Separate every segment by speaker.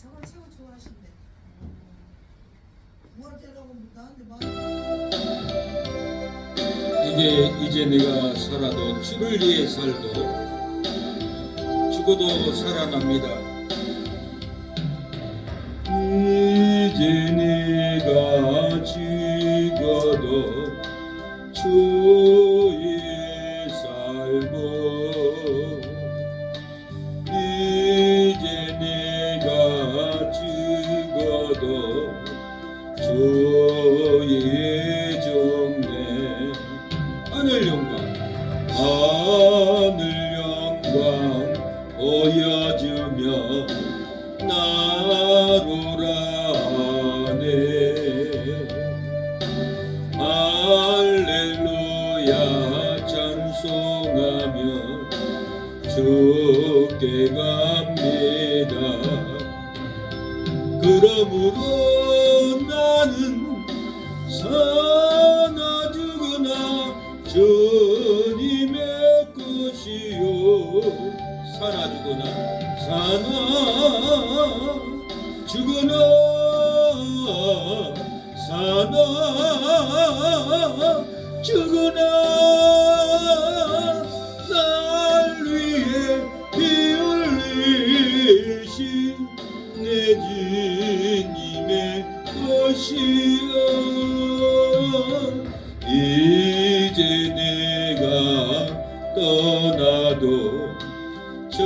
Speaker 1: 저걸 최고 좋아하신대.
Speaker 2: 부활제라고 나한테 말.
Speaker 3: 이제 내가 살아도 주를 위해 살도 죽어도 살아납니다. 이제 내가 죽어도 주 위해 살고 이제 내가 죽어도 주의 종래 하늘 영광 보여주며 나로라 하네. 할렐루야 찬송하며 주께 갑니다. 그러므로 나는 사나 죽으나 주님의 것이요. 사나 죽으나 죽으나 날 위해 피 흘리신 내 주님의 것이여. 이제 내가 떠나도 저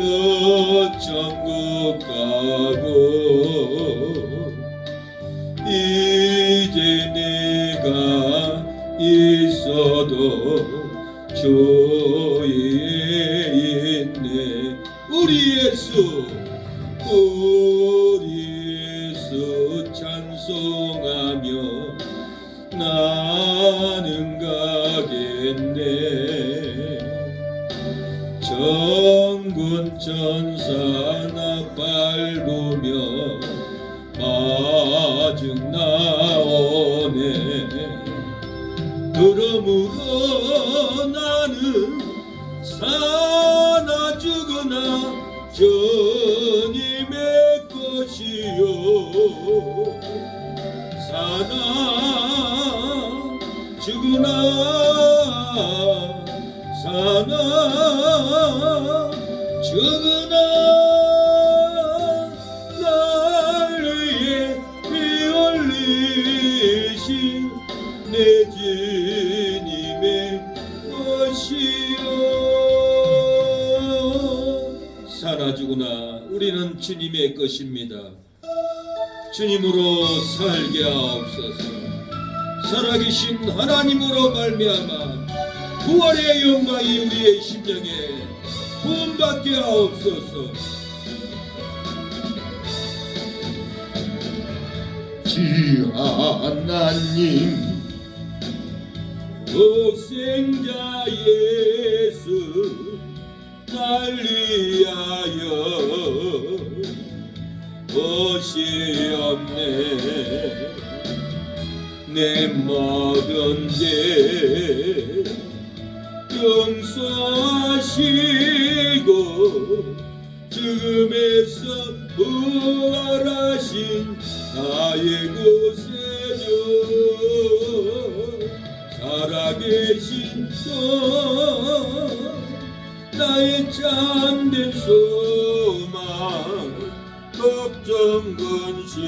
Speaker 3: 천국 가고 이제 내가 있어도 주위에 있네. 우리 예수 찬송하며 나는 가겠네. 천군 천사 나 밟으며 마중 나오네. 그러므로 나는 사나 죽으나 주님의 것이요. 사나 죽으나 날 위해 피 흘리신 내 주님의 것이요. 살아 죽으나 우리는 주님의 것입니다. 주님으로 살게 하옵소서. 살아계신 하나님으로 말미암아 부활의 영광이 우리의 심령에 부음받게 하옵소서. 주 하나님 독생자 예수 날 위하여 오시옵네. 내 모든 죄 용서하시고 죽음에서 부활하신 나의 구세주 살아계신 또 나의 참된 소망 걱정 근심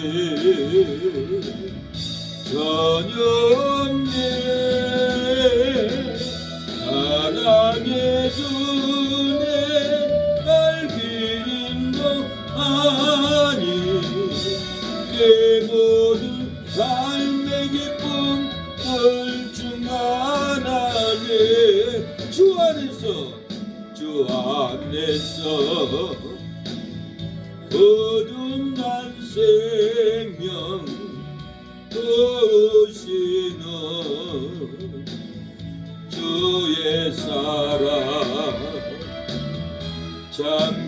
Speaker 3: 전혀 없네. 사랑해주네 날 기름도 아니 내 모든 삶의 기쁨 중 하나네. 주 안에서 거듭난 생명 오시는 주의 사랑 참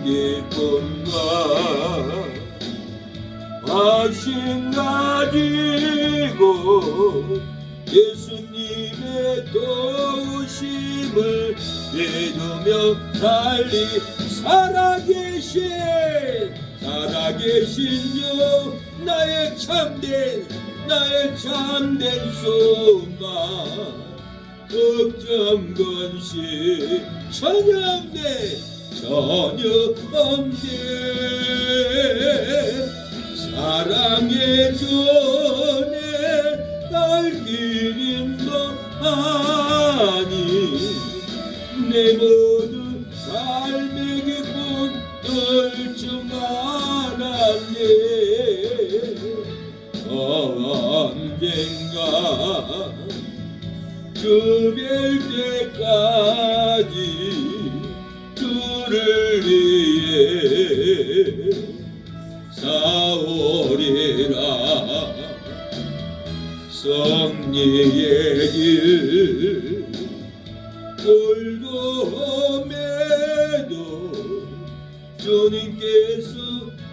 Speaker 3: 기쁨과 확신 가지고 예수님의 도우심을 믿으며 살아계신 살아계신 주 나의 참된 소망 걱정 근심 전혀 없네 사랑의 전에 날 기린다하니 내 모든 삶의 기쁨 떨쳐 말았네 언젠가 주뵐 때까지 주를 위해 싸우리라 승리의 길 골고매도 주님께서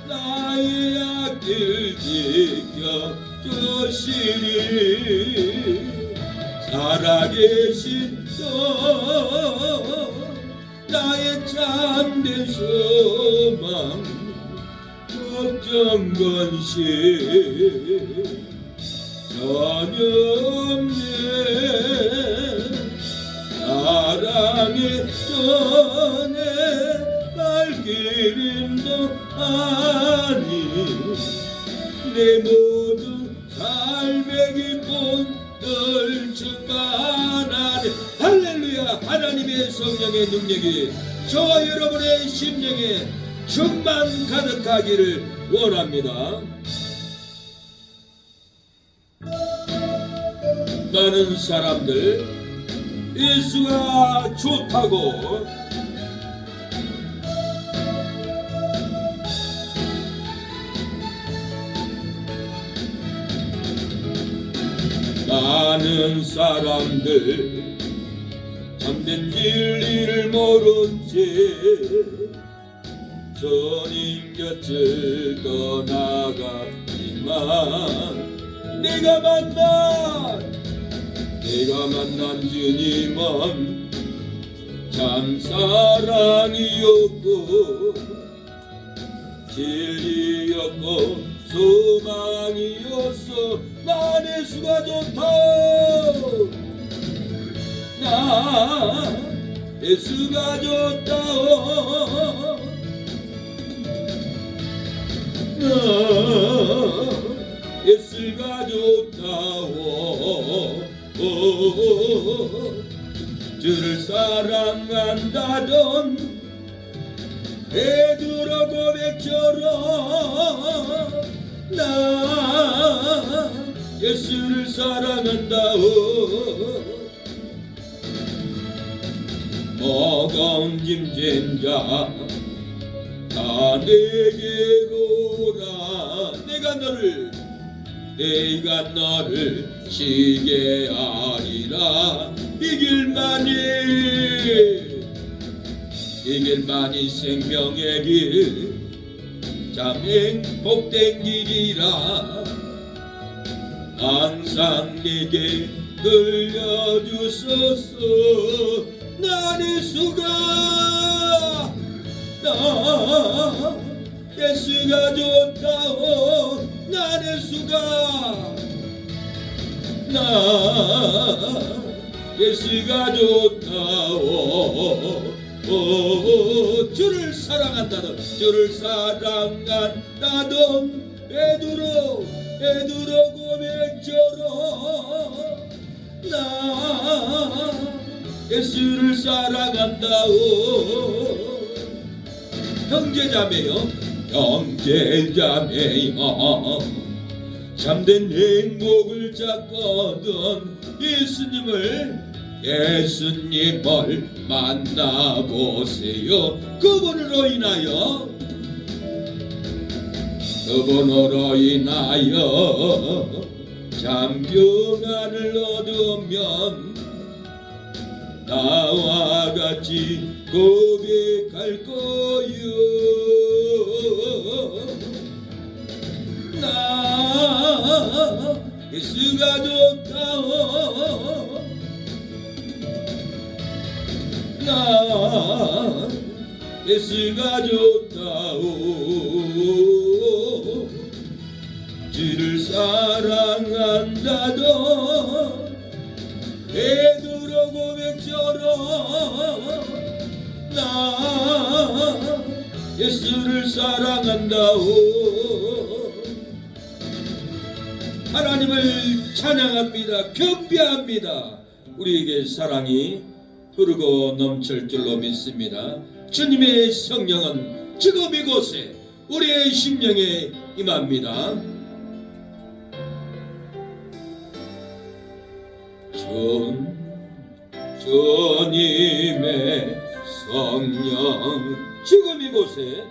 Speaker 3: 나의 앞길 지켜주시리 살아계신 주 나의 참된 소망 걱정 근심 전혀 없네 사랑의 전에 날 기림도 아니 내 모든 삶의 기쁨 떨쳐만하네 할렐루야 하나님의 성령의 능력이 저와 여러분의 심령에 충만 가득하기를 원합니다. 많은 사람들 예수가 좋다고 많은 사람들 참된 진리를 모른 채 주님 곁을 떠나갔지만 내가 만난 주님은 참 사랑이었고 진리였고 소망이었어 난 예수가 좋다 나 예수가 좋다 나 예수가 좋다오 주를 사랑한다던 베드로 고백처럼 나 예수를 사랑한다오 무거운 짐진 자 다 내게로 오라 내가 너를 쉬게 하리라 이 길만이 생명의 길 참 행복된 길이라 항상 내게 들려주소서 난 예수가 좋다오 난 예수가 좋다오 주를 사랑한다던 베드로 고백처럼 나 예수를 사랑한다오 형제자매요 참된 행복을 찾거든 예수님을 만나보세요 그분으로 인하여 참 평안을 얻으면 나와 같이 고백할 거요 나 예수가 좋다오 나 예수가 좋다오 주를 사랑한다도 베드로 고백처럼 나 예수를 사랑한다오. 하나님을 찬양합니다. 경배합니다. 우리에게 사랑이 흐르고 넘칠 줄로 믿습니다. 주님의 성령은 지금 이곳에 우리의 심령에 임합니다. 주님의 성령 지금 이곳에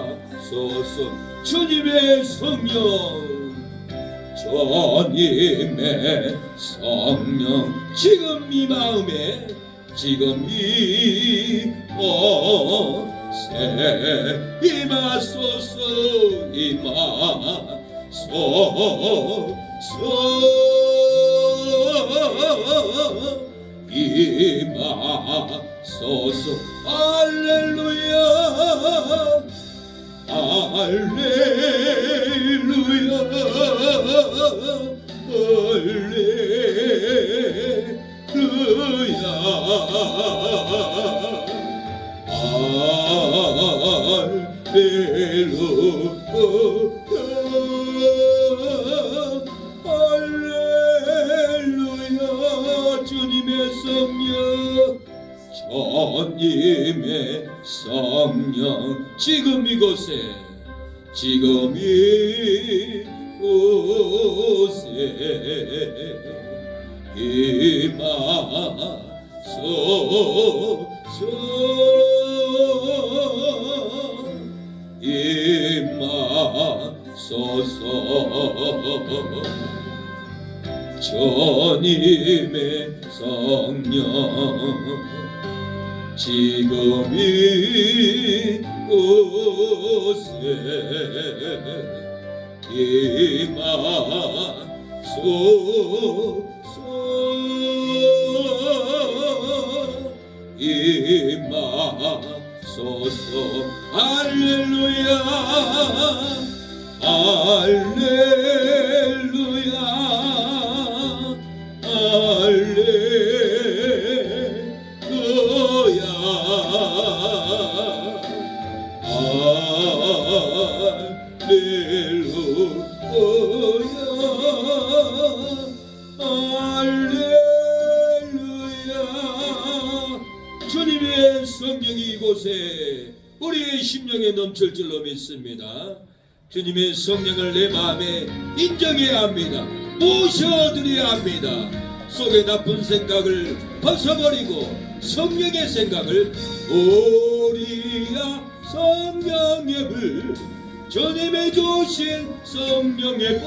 Speaker 3: 임하소서. 주님의 성령 주님의 성령 지금 이 마음에 지금 이곳에 임하소서. 임하소서. 할렐루야 할렐루야 할렐루야. 주님의 성령 주님의 성령 지금 이곳에 지금 이곳에 임하소서. 주님의 성령 지금 이곳에 임하소서. 할렐루야 할렐루야 할렐루야 할렐루야. 주님의 성령이 이곳에 우리의 심령에 넘칠 줄로 믿습니다. 주님의 성령을 내 마음에 인정해야 합니다. 모셔드려야 합니다. 속에 나쁜 생각을 벗어버리고 성령의 생각을 오리야 성령의 불 주님의 주신 성령의 불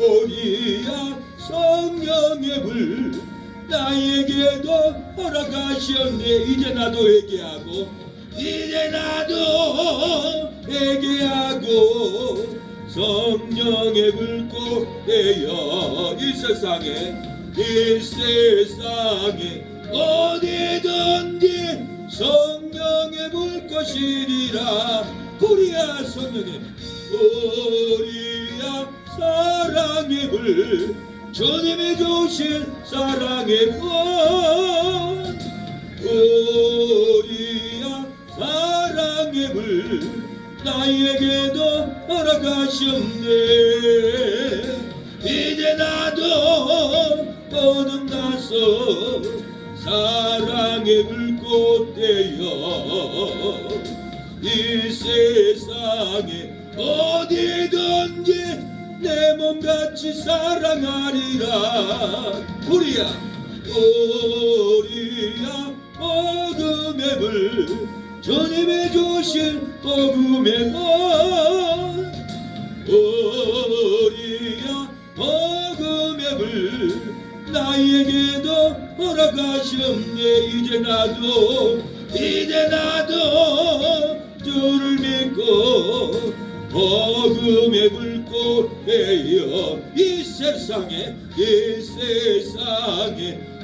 Speaker 3: 오리야 성령의 불 나에게도 허락하셨네. 이제 나도 회개하고 이제 나도 회개하고 성령의 불꽃되어 이 세상에 어디든지 성령의 불꽃이리라. 우리야 성령의 우리야 사랑의 불 주님이 주신 사랑의 불 우리야 사랑의 불 나에게도 허락하셨네. 이제 나도 거듭나서 사랑의 불꽃 되어 이 세상에 어디든지 내 몸같이 사랑하리라. 우리야 복음의 불 주님의 주신 복음의 불 우리야 복음의 불 나에게도 허락하셨네. 이제 나도 주를 믿고 복음의 불꽃에여 이 세상에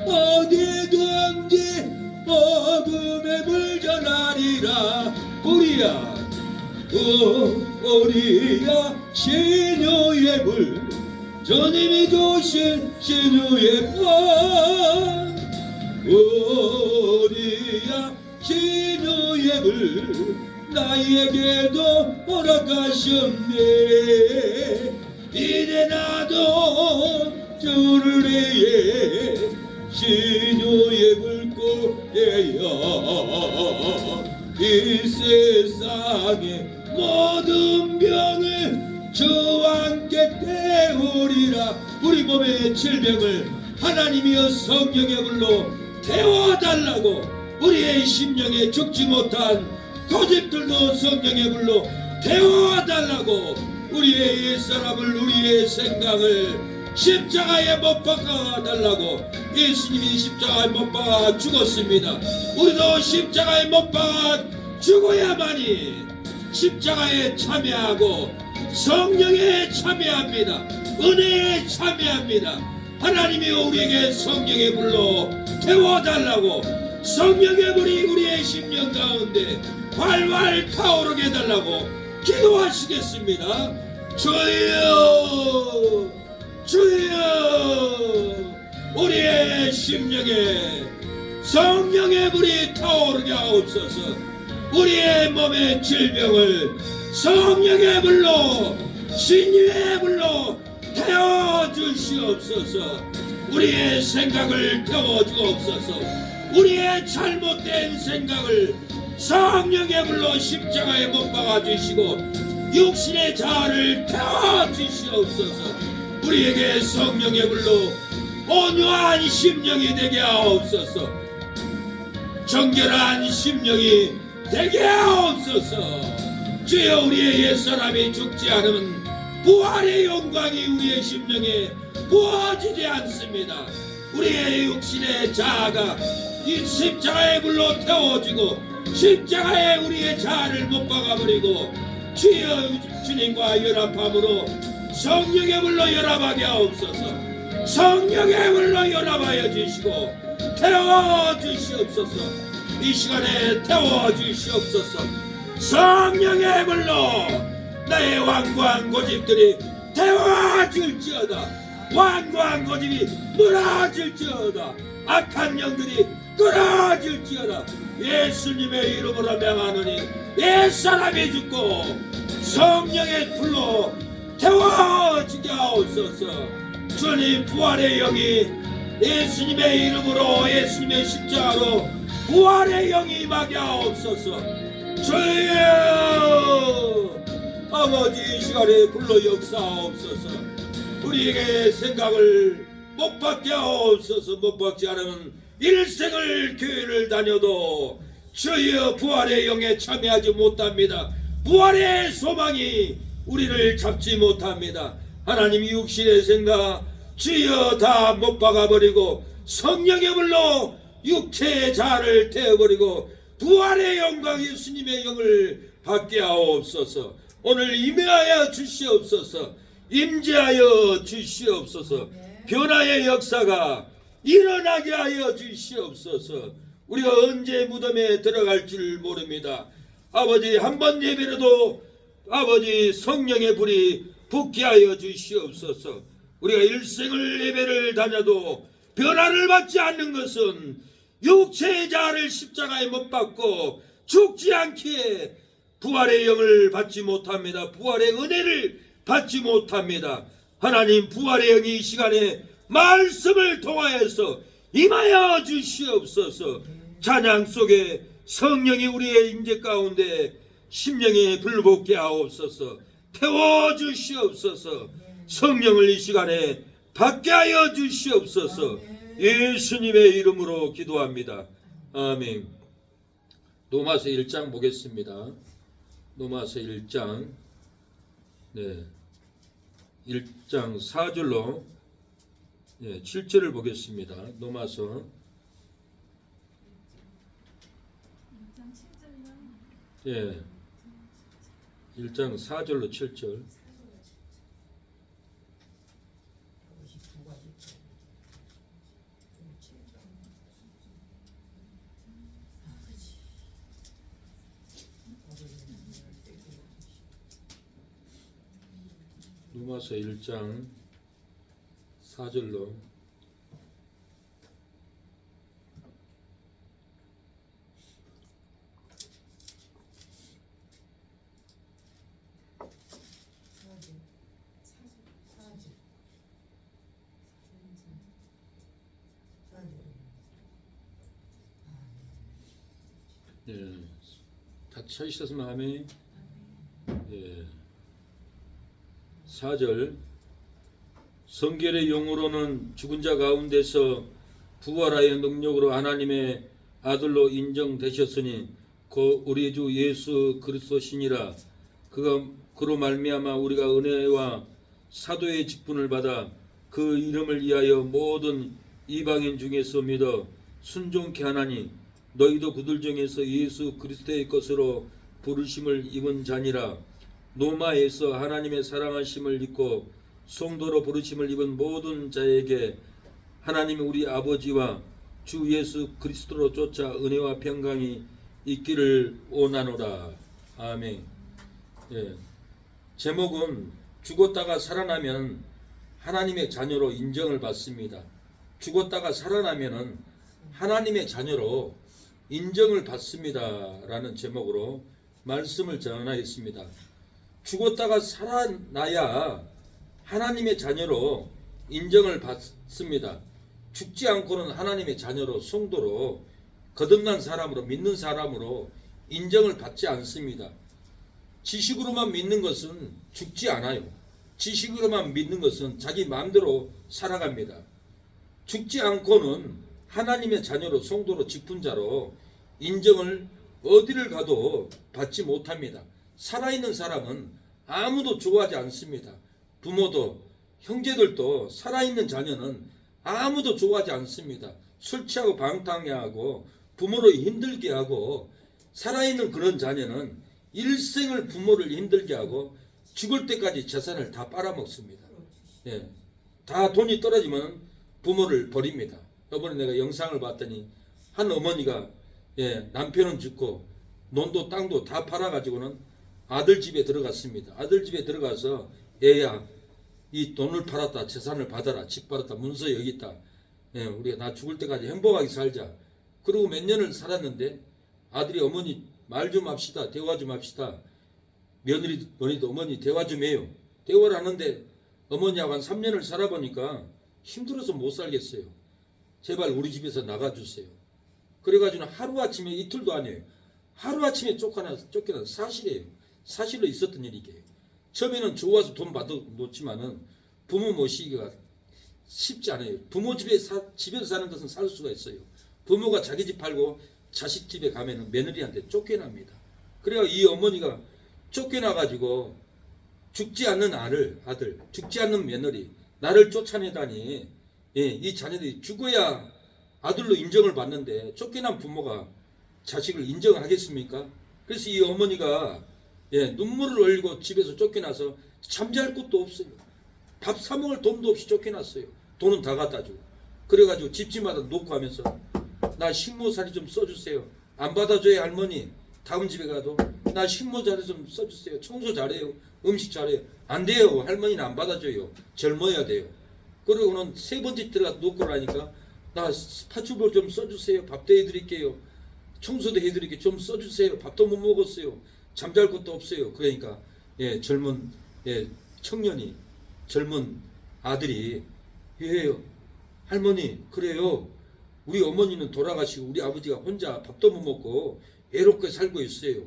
Speaker 3: 어디든지 복음의 불 전하리라. 우리야 신유의 불, 주님이 주신 신유의 불, 우리야 신유의 불, 나에게도 허락하셨네. 이제 나도 주를 위해 신유의 불꽃에여 이 세상의 모든 병을 주와 함께 태우리라. 우리 몸의 질병을 하나님이여 성령의 불로 태워달라고, 우리의 심령에 죽지 못한 고집들도 성령의 불로 태워달라고, 우리의 옛사람을, 우리의 생각을 십자가에 못 박아달라고. 예수님이 십자가에 못 박아 죽었습니다. 우리도 십자가에 못 박아 죽어야만이 십자가에 참여하고 성령에 참여합니다. 은혜에 참여합니다. 하나님이 우리에게 성령의 불로 태워달라고, 성령의 불이 우리의 심령 가운데 활활 타오르게 해달라고 기도하시겠습니다. 주여, 주여, 우리의 심령에 성령의 불이 타오르게 하옵소서. 우리의 몸의 질병을 성령의 불로, 신유의 불로 태워주시옵소서. 우리의 생각을 태워주옵소서. 우리의 잘못된 생각을 성령의 불로 십자가에 못 박아주시고 육신의 자아를 태워주시옵소서. 우리에게 성령의 불로 온유한 심령이 되게 하옵소서. 정결한 심령이 되게 하옵소서. 주여, 우리의 옛사람이 죽지 않으면 부활의 영광이 우리의 심령에 부어지지 않습니다. 우리의 육신의 자아가 이 십자가의 불로 태워지고 십자가에 우리의 자아를 못 박아버리고 주여, 주님과 연합함으로 성령의 불로 연합하게 하옵소서. 성령의 불로 연합하여 주시고 태워주시옵소서. 이 시간에 태워주시옵소서. 성령의 불로 나의 완고한 고집들이 태워질지어다. 완고한 고집이 무너질지어다. 악한 영들이 끊어질지어다. 예수님의 이름으로 명하노니 옛사람이 죽고 성령의 불로 태워지게 하옵소서. 주님, 부활의 영이 예수님의 이름으로, 예수님의 십자가로 부활의 영이 임하게 하옵소서. 주여, 아버지, 이 시간에 불로 역사하옵소서. 우리에게 생각을 못 받게 하옵소서. 못 받지 않으면 일생을 교회를 다녀도 주여 부활의 영에 참여하지 못합니다. 부활의 소망이 우리를 잡지 못합니다. 하나님, 육신의 생각 주여 다 못 박아버리고 성령의 불로 육체의 자아를 태워버리고 부활의 영광 예수님의 영을 받게 하옵소서. 오늘 임하여 주시옵소서. 임재하여 주시옵소서. 변화의 역사가 일어나게 하여 주시옵소서. 우리가 언제 무덤에 들어갈 줄 모릅니다. 아버지, 한 번 예배로도 아버지 성령의 불이 붙게 하여 주시옵소서. 우리가 일생을 예배를 다녀도 변화를 받지 않는 것은 육체의 자아를 십자가에 못 박고 죽지 않기에 부활의 영을 받지 못합니다. 부활의 은혜를 받지 못합니다. 하나님, 부활의 영이 이 시간에 말씀을 통하여서 임하여 주시옵소서. 찬양 속에 성령이 우리의 임재 가운데 심령에 불붙게 하옵소서. 태워주시옵소서. 성령을 이 시간에 받게 하여 주시옵소서. 예수님의 이름으로 기도합니다. 아멘. 로마서 1장 보겠습니다. 로마서 1장 1장 4절로 7절을 보겠습니다. 로마서
Speaker 1: 1장 7절이요?
Speaker 3: 1장 4절로 7절. 로마서 1장 4절로 예, 다 찾으셨으면 아멘. 예. 4절. 성결의 영으로는 죽은 자 가운데서 부활하여 능력으로 하나님의 아들로 인정되셨으니 곧 우리 주 예수 그리스도시니라. 그가 그로 말미암아 우리가 은혜와 사도의 직분을 받아 그 이름을 위하여 모든 이방인 중에서 믿어 순종케 하나니 너희도 그들 중에서 예수 그리스도의 것으로 부르심을 입은 자니라. 노마에서 하나님의 사랑하심을 입고 성도로 부르심을 입은 모든 자에게 하나님 우리 아버지와 주 예수 그리스도로 쫓아 은혜와 평강이 있기를 원하노라. 아멘. 예. 제목은 죽었다가 살아나면 하나님의 자녀로 인정을 받습니다. 죽었다가 살아나면은 하나님의 자녀로 인정을 받습니다. 라는 제목으로 말씀을 전하겠습니다. 죽었다가 살아나야 하나님의 자녀로 인정을 받습니다. 죽지 않고는 하나님의 자녀로 성도로 거듭난 사람으로 믿는 사람으로 인정을 받지 않습니다. 지식으로만 믿는 것은 죽지 않아요. 지식으로만 믿는 것은 자기 마음대로 살아갑니다. 죽지 않고는 하나님의 자녀로 성도로 직분자로 인정을 어디를 가도 받지 못합니다. 살아있는 사람은 아무도 좋아하지 않습니다. 부모도 형제들도 살아있는 자녀는 아무도 좋아하지 않습니다. 술 취하고 방탕해하고 부모를 힘들게 하고 살아있는 그런 자녀는 일생을 부모를 힘들게 하고 죽을 때까지 재산을 다 빨아먹습니다. 예, 다 돈이 떨어지면 부모를 버립니다. 이번에 내가 영상을 봤더니 한 어머니가 남편은 죽고 논도 땅도 다 팔아가지고는 아들 집에 들어갔습니다. 아들 집에 들어가서 애야 이 돈을 팔았다 재산을 받아라 집 받았다 문서 여기 있다. 우리가 나 죽을 때까지 행복하게 살자. 그리고 몇 년을 살았는데 아들이 어머니 말 좀 합시다. 대화 좀 합시다. 며느리도 어머니 대화 좀 해요. 대화를 하는데 어머니하고 한 3년을 살아보니까 힘들어서 못 살겠어요. 제발 우리 집에서 나가주세요. 그래가지고 하루아침에 이틀도 아니에요. 하루아침에 쫓겨난 사실이에요. 사실로 있었던 일이게요. 처음에는 좋아서 돈 받아놓지만은 부모 모시기가 쉽지 않아요. 부모 집에서 사는 것은 살 수가 있어요. 부모가 자기 집 팔고 자식 집에 가면은 며느리한테 쫓겨납니다. 그래가 이 어머니가 쫓겨나가지고 죽지 않는 아들, 죽지 않는 며느리, 나를 쫓아내다니, 이 자녀들이 죽어야 아들로 인정을 받는데 쫓겨난 부모가 자식을 인정하겠습니까? 그래서 이 어머니가 눈물을 흘리고 집에서 쫓겨나서 잠잘 곳도 없어요. 밥 사 먹을 돈도 없이 쫓겨났어요. 돈은 다 갖다 주고. 그래가지고 집집마다 놓고 하면서 나 식모살이 좀 써주세요. 안 받아줘요 할머니. 다음 집에 가도 나 식모살이 좀 써주세요. 청소 잘해요. 음식 잘해요. 안 돼요. 할머니는 안 받아줘요. 젊어야 돼요. 그러고는 세 번째 들어가서 놓고 나니까 나 파출부 좀 써주세요. 밥도 해드릴게요. 청소도 해드릴게요. 좀 써주세요. 밥도 못 먹었어요. 잠잘 것도 없어요. 그러니까 젊은 청년이 젊은 아들이 예요 할머니 그래요. 우리 어머니는 돌아가시고 우리 아버지가 혼자 밥도 못 먹고 외롭게 살고 있어요.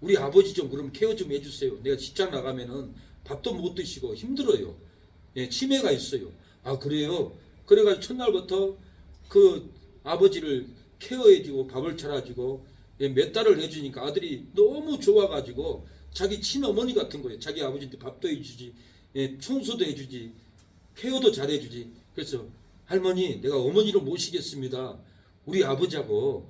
Speaker 3: 우리 아버지 좀 그럼 케어 좀 해주세요. 내가 직장 나가면은 밥도 못 드시고 힘들어요. 치매가 있어요. 아 그래요. 그래가지고 첫날부터 그 아버지를 케어해주고 밥을 차려주고 몇 달을 해주니까 아들이 너무 좋아가지고 자기 친어머니 같은 거예요. 자기 아버지한테 밥도 해주지, 청소도 해주지, 케어도 잘해주지. 그래서 할머니 내가 어머니로 모시겠습니다. 우리 아버지하고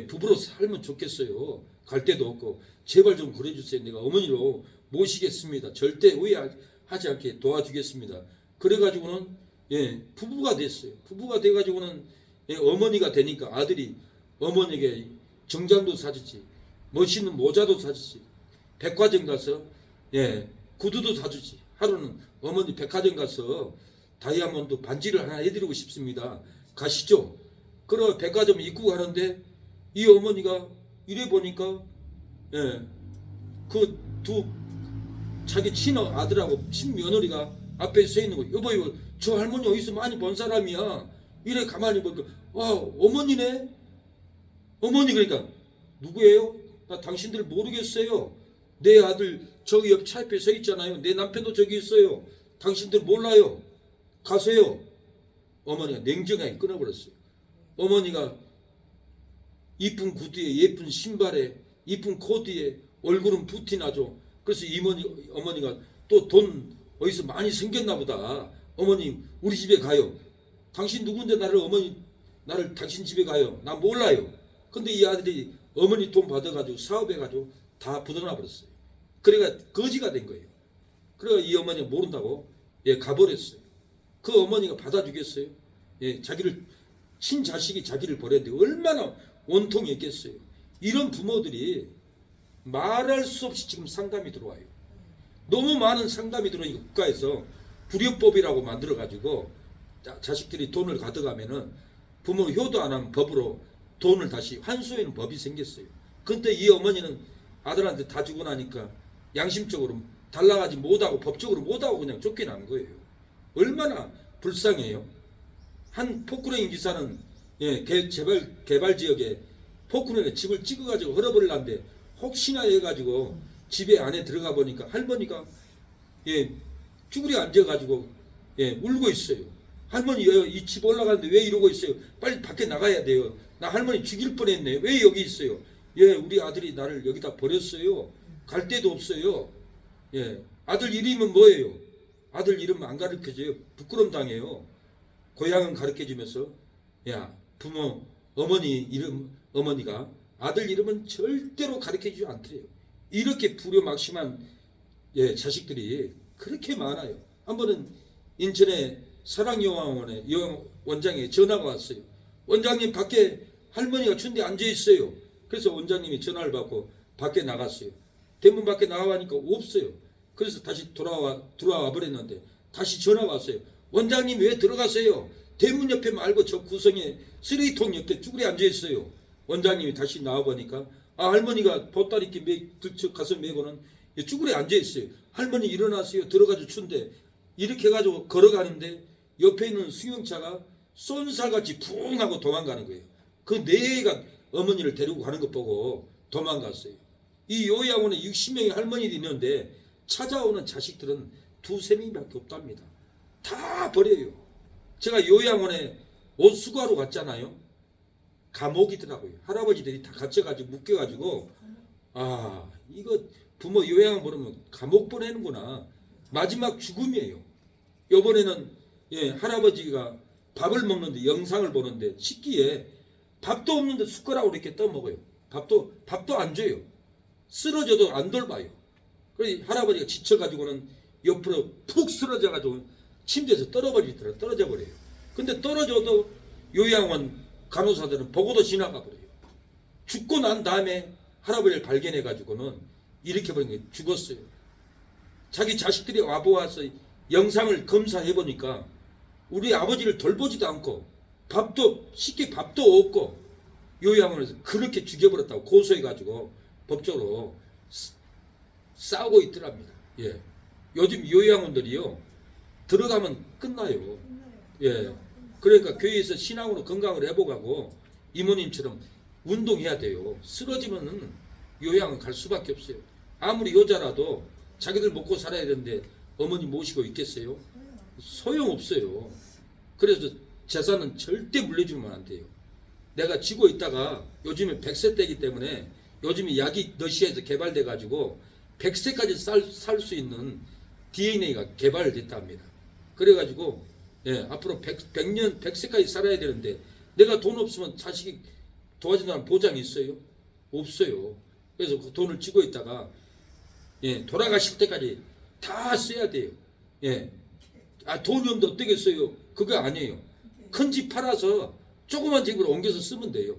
Speaker 3: 부부로 살면 좋겠어요. 갈 데도 없고 제발 좀 그래주세요. 내가 어머니로 모시겠습니다. 절대 오해하지 않게 도와주겠습니다. 그래가지고는 부부가 됐어요. 부부가 돼가지고는 어머니가 되니까 아들이 어머니에게 정장도 사주지, 멋있는 모자도 사주지, 백화점 가서 구두도 사주지. 하루는 어머니 백화점 가서 다이아몬드 반지를 하나 해드리고 싶습니다. 가시죠. 그러 백화점 입고 가는데 이 어머니가 이래 보니까 그 두 자기 친아들하고 친며느리가 앞에 서 있는 거예요. 여보 이거 저 할머니 어디서 많이 본 사람이야. 이래 가만히 보니까 어머니네. 어머니 그러니까 누구예요? 나 당신들 모르겠어요. 내 아들 저기 옆 차 앞에 서 있잖아요. 내 남편도 저기 있어요. 당신들 몰라요. 가세요. 어머니가 냉정하게 끊어버렸어요. 어머니가 이쁜 구두에 예쁜 신발에 이쁜 코디에 얼굴은 부티나죠. 그래서 어머니가 또 돈 어디서 많이 생겼나 보다. 어머니 우리 집에 가요. 당신 누군데 나를 당신 집에 가요. 나 몰라요. 근데 이 아들이 어머니 돈 받아가지고 사업해가지고 다 부도나 버렸어요. 그래가 거지가 된 거예요. 그래가 이 어머니가 모른다고 가버렸어요. 그 어머니가 받아주겠어요? 자기를 친자식이 자기를 버렸는데 얼마나 원통이 있겠어요. 이런 부모들이 말할 수 없이 지금 상담이 들어와요. 너무 많은 상담이 들어오니까 국가에서 불효법이라고 만들어가지고 자식들이 돈을 가져가면은 부모 효도 안 하면 법으로 돈을 다시 환수하는 법이 생겼어요. 근데 이 어머니는 아들한테 다 주고 나니까 양심적으로 달라가지 못하고 법적으로 못하고 그냥 쫓겨난 거예요. 얼마나 불쌍해요. 한 포크레인 기사는 개발 지역에 포크레인에 집을 찍어가지고 헐어버리려는데 혹시나 해가지고 집에 안에 들어가 보니까 할머니가 쭈그려 앉아가지고 울고 있어요. 할머니 이 집 올라가는데 왜 이러고 있어요? 빨리 밖에 나가야 돼요. 나 할머니 죽일 뻔했네. 왜 여기 있어요? 우리 아들이 나를 여기다 버렸어요. 갈 데도 없어요. 아들 이름은 뭐예요? 아들 이름 안 가르쳐줘요. 부끄럼 당해요. 고향은 가르쳐주면서 부모 어머니가 아들 이름은 절대로 가르쳐주지 않더래요. 이렇게 불효막심한 자식들이 그렇게 많아요. 한 번은 인천의 사랑요양원에 원장에 전화가 왔어요. 원장님 밖에 할머니가 춘대 앉아 있어요. 그래서 원장님이 전화를 받고 밖에 나갔어요. 대문 밖에 나가니까 없어요. 그래서 다시 들어와 버렸는데 다시 전화가 왔어요. 원장님 왜 들어가세요? 대문 옆에 말고 저 구성에 쓰레기통 옆에 쭈그려 앉아 있어요. 원장님이 다시 나와 보니까 할머니가 보따리끼 가서 메고는 쭈그려 앉아 있어요. 할머니 일어나세요. 들어가서 춘대. 이렇게 해가지고 걸어가는데 옆에 있는 승용차가 쏜살같이 붕 하고 도망가는 거예요. 그 네 애가 어머니를 데리고 가는 것 보고 도망갔어요. 이 요양원에 60명의 할머니들이 있는데 찾아오는 자식들은 2~3명밖에 없답니다. 다 버려요. 제가 요양원에 옷 수거하러 갔잖아요. 감옥이더라고요. 할아버지들이 다 갇혀가지고 묶여가지고 이거 부모 요양원 보내면 감옥 보내는구나. 마지막 죽음이에요. 이번에는 할아버지가 밥을 먹는데 영상을 보는데 식기에 밥도 없는데 숟가락으로 이렇게 떠먹어요. 밥도 안 줘요. 쓰러져도 안 돌봐요. 그래서 할아버지가 지쳐가지고는 옆으로 푹 쓰러져가지고 침대에서 떨어져 버려요. 근데 떨어져도 요양원 간호사들은 보고도 지나가 버려요. 죽고 난 다음에 할아버지를 발견해가지고는 이렇게 버린 거예요. 죽었어요. 자기 자식들이 와보아서 영상을 검사해보니까 우리 아버지를 돌보지도 않고 쉽게 밥도 없고 요양원에서 그렇게 죽여버렸다고 고소해가지고 법적으로 싸우고 있더랍니다. 요즘 요양원들이요 들어가면 끝나요. 그러니까 교회에서 신앙으로 건강을 회복하고 이모님처럼 운동해야 돼요. 쓰러지면은 요양원 갈 수밖에 없어요. 아무리 여자라도 자기들 먹고 살아야 되는데 어머니 모시고 있겠어요? 소용없어요. 그래서 재산은 절대 물려주면 안 돼요. 내가 쥐고 있다가 요즘에 100세 때이기 때문에 요즘에 약이 러시아에서 개발돼 가지고 100세까지 살 수 있는 DNA가 개발됐다 합니다. 그래가지고 앞으로 100년 100세까지 살아야 되는데 내가 돈 없으면 자식이 도와준다는 보장이 있어요? 없어요. 그래서 그 돈을 쥐고 있다가 예, 돌아가실 때까지 다 써야 돼요. 예. 돈이 없는데 어떻게 써요? 그거 아니에요. 큰 집 팔아서 조그만 집으로 옮겨서 쓰면 돼요.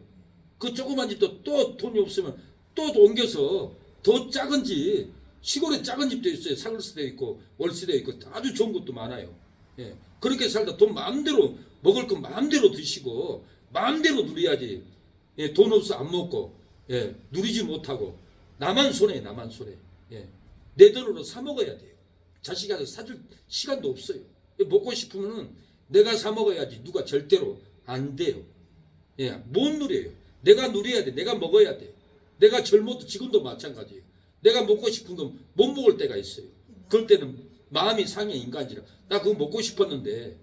Speaker 3: 그 조그만 집도 또 돈이 없으면 또 옮겨서 더 작은 집, 시골에 작은 집도 있어요. 상을수도 있고 월세도 있고 아주 좋은 것도 많아요. 예. 그렇게 살다 돈 마음대로 먹을 건 마음대로 드시고 마음대로 누려야지. 예. 돈 없어 안 먹고 예. 누리지 못하고 나만 손해. 예. 내 돈으로 사 먹어야 돼요. 자식한테 사줄 시간도 없어요. 먹고 싶으면은 내가 사 먹어야지. 누가 절대로 안 돼요. 예. 못 누려요. 내가 누려야 돼. 내가 먹어야 돼. 내가 젊어도 지금도 마찬가지예요. 내가 먹고 싶은 건 못 먹을 때가 있어요. 그럴 때는 마음이 상해 인간이라. 나 그거 먹고 싶었는데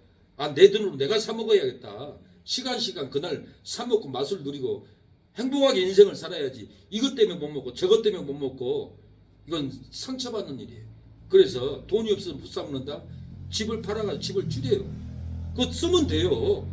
Speaker 3: 내 돈으로 내가 사 먹어야겠다. 시간 그날 사 먹고 맛을 누리고 행복하게 인생을 살아야지. 이것 때문에 못 먹고 저것 때문에 못 먹고 이건 상처받는 일이에요. 그래서 돈이 없어서 못 사 먹는다. 집을 팔아가지고 집을 줄여요. 그거 쓰면 돼요.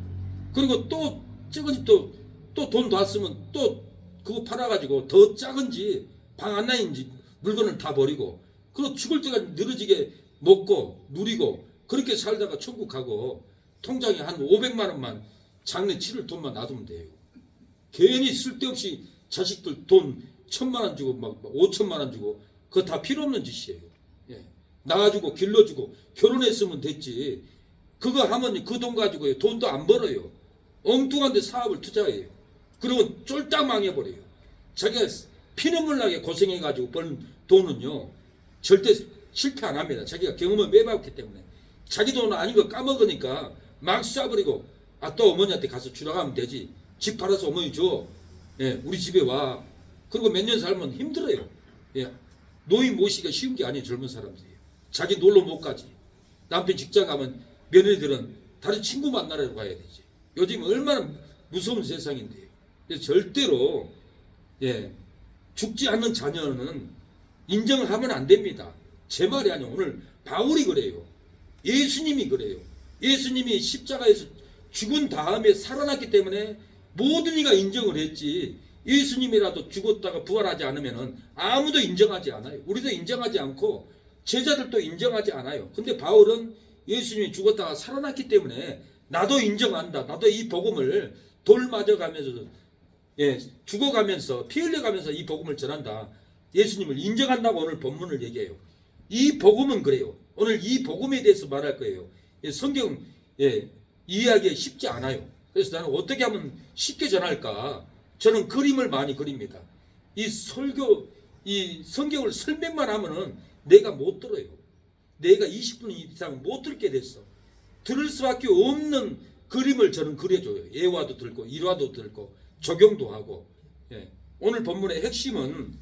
Speaker 3: 그리고 또 작은 집도 또 돈 다 쓰면 또 그거 팔아가지고 더 작은 집, 방 안 나인 집 물건을 다 버리고 그리고 죽을 때까지 늘어지게 먹고 누리고 그렇게 살다가 천국 가고 통장에 한 500만 원만 장래 치를 돈만 놔두면 돼요. 괜히 쓸데없이 자식들 돈 1,000만 원 주고 막 5천만 원 주고 그거 다 필요 없는 짓이에요. 예. 낳아주고 길러주고 결혼했으면 됐지. 그거 하면 그 돈 가지고 돈도 안 벌어요. 엉뚱한 데 사업을 투자해요. 그러면 쫄딱 망해버려요. 자기가 피눈물 나게 고생해가지고 번 돈은요 절대 실패 안 합니다. 자기가 경험을 매봤기 때문에. 자기 돈 아닌 거 까먹으니까 막 쏴버리고 또 어머니한테 가서 주라가면 되지. 집 팔아서 어머니 줘. 예, 우리 집에 와. 그리고 몇 년 살면 힘들어요. 예, 노인 모시기가 쉬운 게 아니에요. 젊은 사람들이. 자기 놀러 못 가지. 남편 직장 가면 며느리들은 다른 친구 만나러 가야 되지. 요즘 얼마나 무서운 세상인데요. 그래서 절대로 죽지 않는 자녀는 인정하면 안 됩니다. 제 말이 아니에요. 오늘 바울이 그래요. 예수님이 그래요. 예수님이 십자가에서 죽은 다음에 살아났기 때문에 모든 이가 인정을 했지. 예수님이라도 죽었다가 부활하지 않으면 아무도 인정하지 않아요. 우리도 인정하지 않고 제자들도 인정하지 않아요. 근데 바울은 예수님이 죽었다가 살아났기 때문에 나도 인정한다. 나도 이 복음을 돌 맞아가면서 죽어가면서 피 흘려가면서 이 복음을 전한다. 예수님을 인정한다고 오늘 본문을 얘기해요. 이 복음은 그래요. 오늘 이 복음에 대해서 말할 거예요. 성경 이해하기 쉽지 않아요. 그래서 나는 어떻게 하면 쉽게 전할까? 저는 그림을 많이 그립니다. 이 성경을 설명만 하면은 내가 못 들어요. 내가 20분 이상 못 듣게 됐어. 들을 수밖에 없는 그림을 저는 그려줘요. 예화도 들고 일화도 들고 적용도 하고. 오늘 본문의 핵심은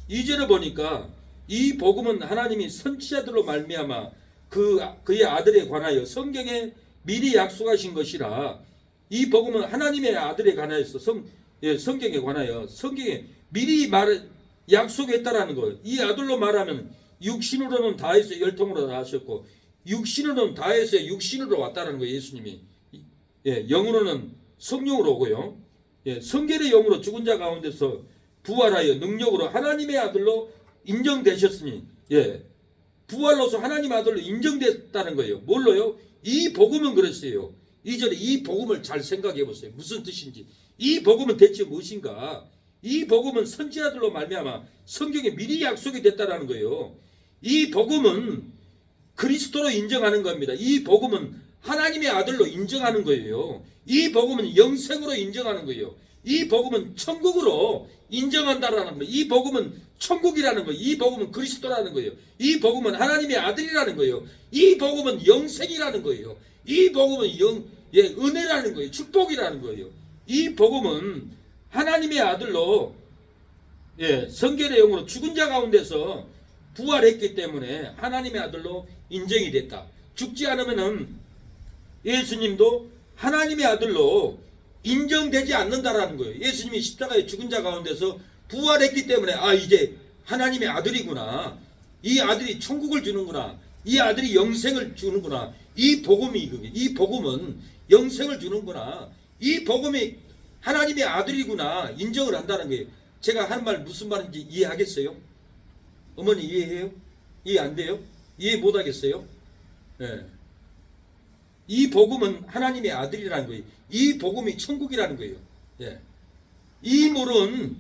Speaker 3: 2절을 보니까 이 복음은 하나님이 선지자들로 말미암아 그의 아들에 관하여 성경에 미리 약속하신 것이라. 이 복음은 하나님의 아들에 관하여서 성경에 관하여 성경에 미리 약속했다라는 거예요. 이 아들로 말하면 육신으로는 다해서 열통으로 나셨고 육신으로는 다해서 육신으로 왔다는 거예요. 예수님이 영으로는 성령으로 오고요. 성결의 영으로 죽은 자 가운데서 부활하여 능력으로 하나님의 아들로 인정되셨으니 부활로서 하나님 아들로 인정됐다는 거예요. 뭘로요? 이 복음은 그랬어요. 2절에 이 복음을 잘 생각해 보세요. 무슨 뜻인지. 이 복음은 대체 무엇인가? 이 복음은 선지자들로 말미암아 성경에 미리 약속이 됐다라는 거예요. 이 복음은 그리스도로 인정하는 겁니다. 이 복음은 하나님의 아들로 인정하는 거예요. 이 복음은 영생으로 인정하는 거예요. 이 복음은 천국으로 인정한다라는 거예요. 이 복음은 천국이라는 거예요. 이 복음은 그리스도라는 거예요. 이 복음은 하나님의 아들이라는 거예요. 이 복음은 영생이라는 거예요. 이 복음은 은혜라는 거예요. 축복이라는 거예요. 이 복음은 하나님의 아들로 성결의 영으로 죽은 자 가운데서 부활했기 때문에 하나님의 아들로 인정이 됐다. 죽지 않으면은 예수님도 하나님의 아들로 인정되지 않는다라는 거예요. 예수님이 십자가에 죽은 자 가운데서 부활했기 때문에 이제 하나님의 아들이구나. 이 아들이 천국을 주는구나. 이 아들이 영생을 주는구나. 이 복음은 영생을 주는구나. 이 복음이 하나님의 아들이구나. 인정을 한다는 거예요. 제가 한 말 무슨 말인지 이해하겠어요? 어머니 이해해요? 이해 안 돼요? 이해 못 하겠어요? 예. 이 복음은 하나님의 아들이라는 거예요. 이 복음이 천국이라는 거예요. 예. 이 물은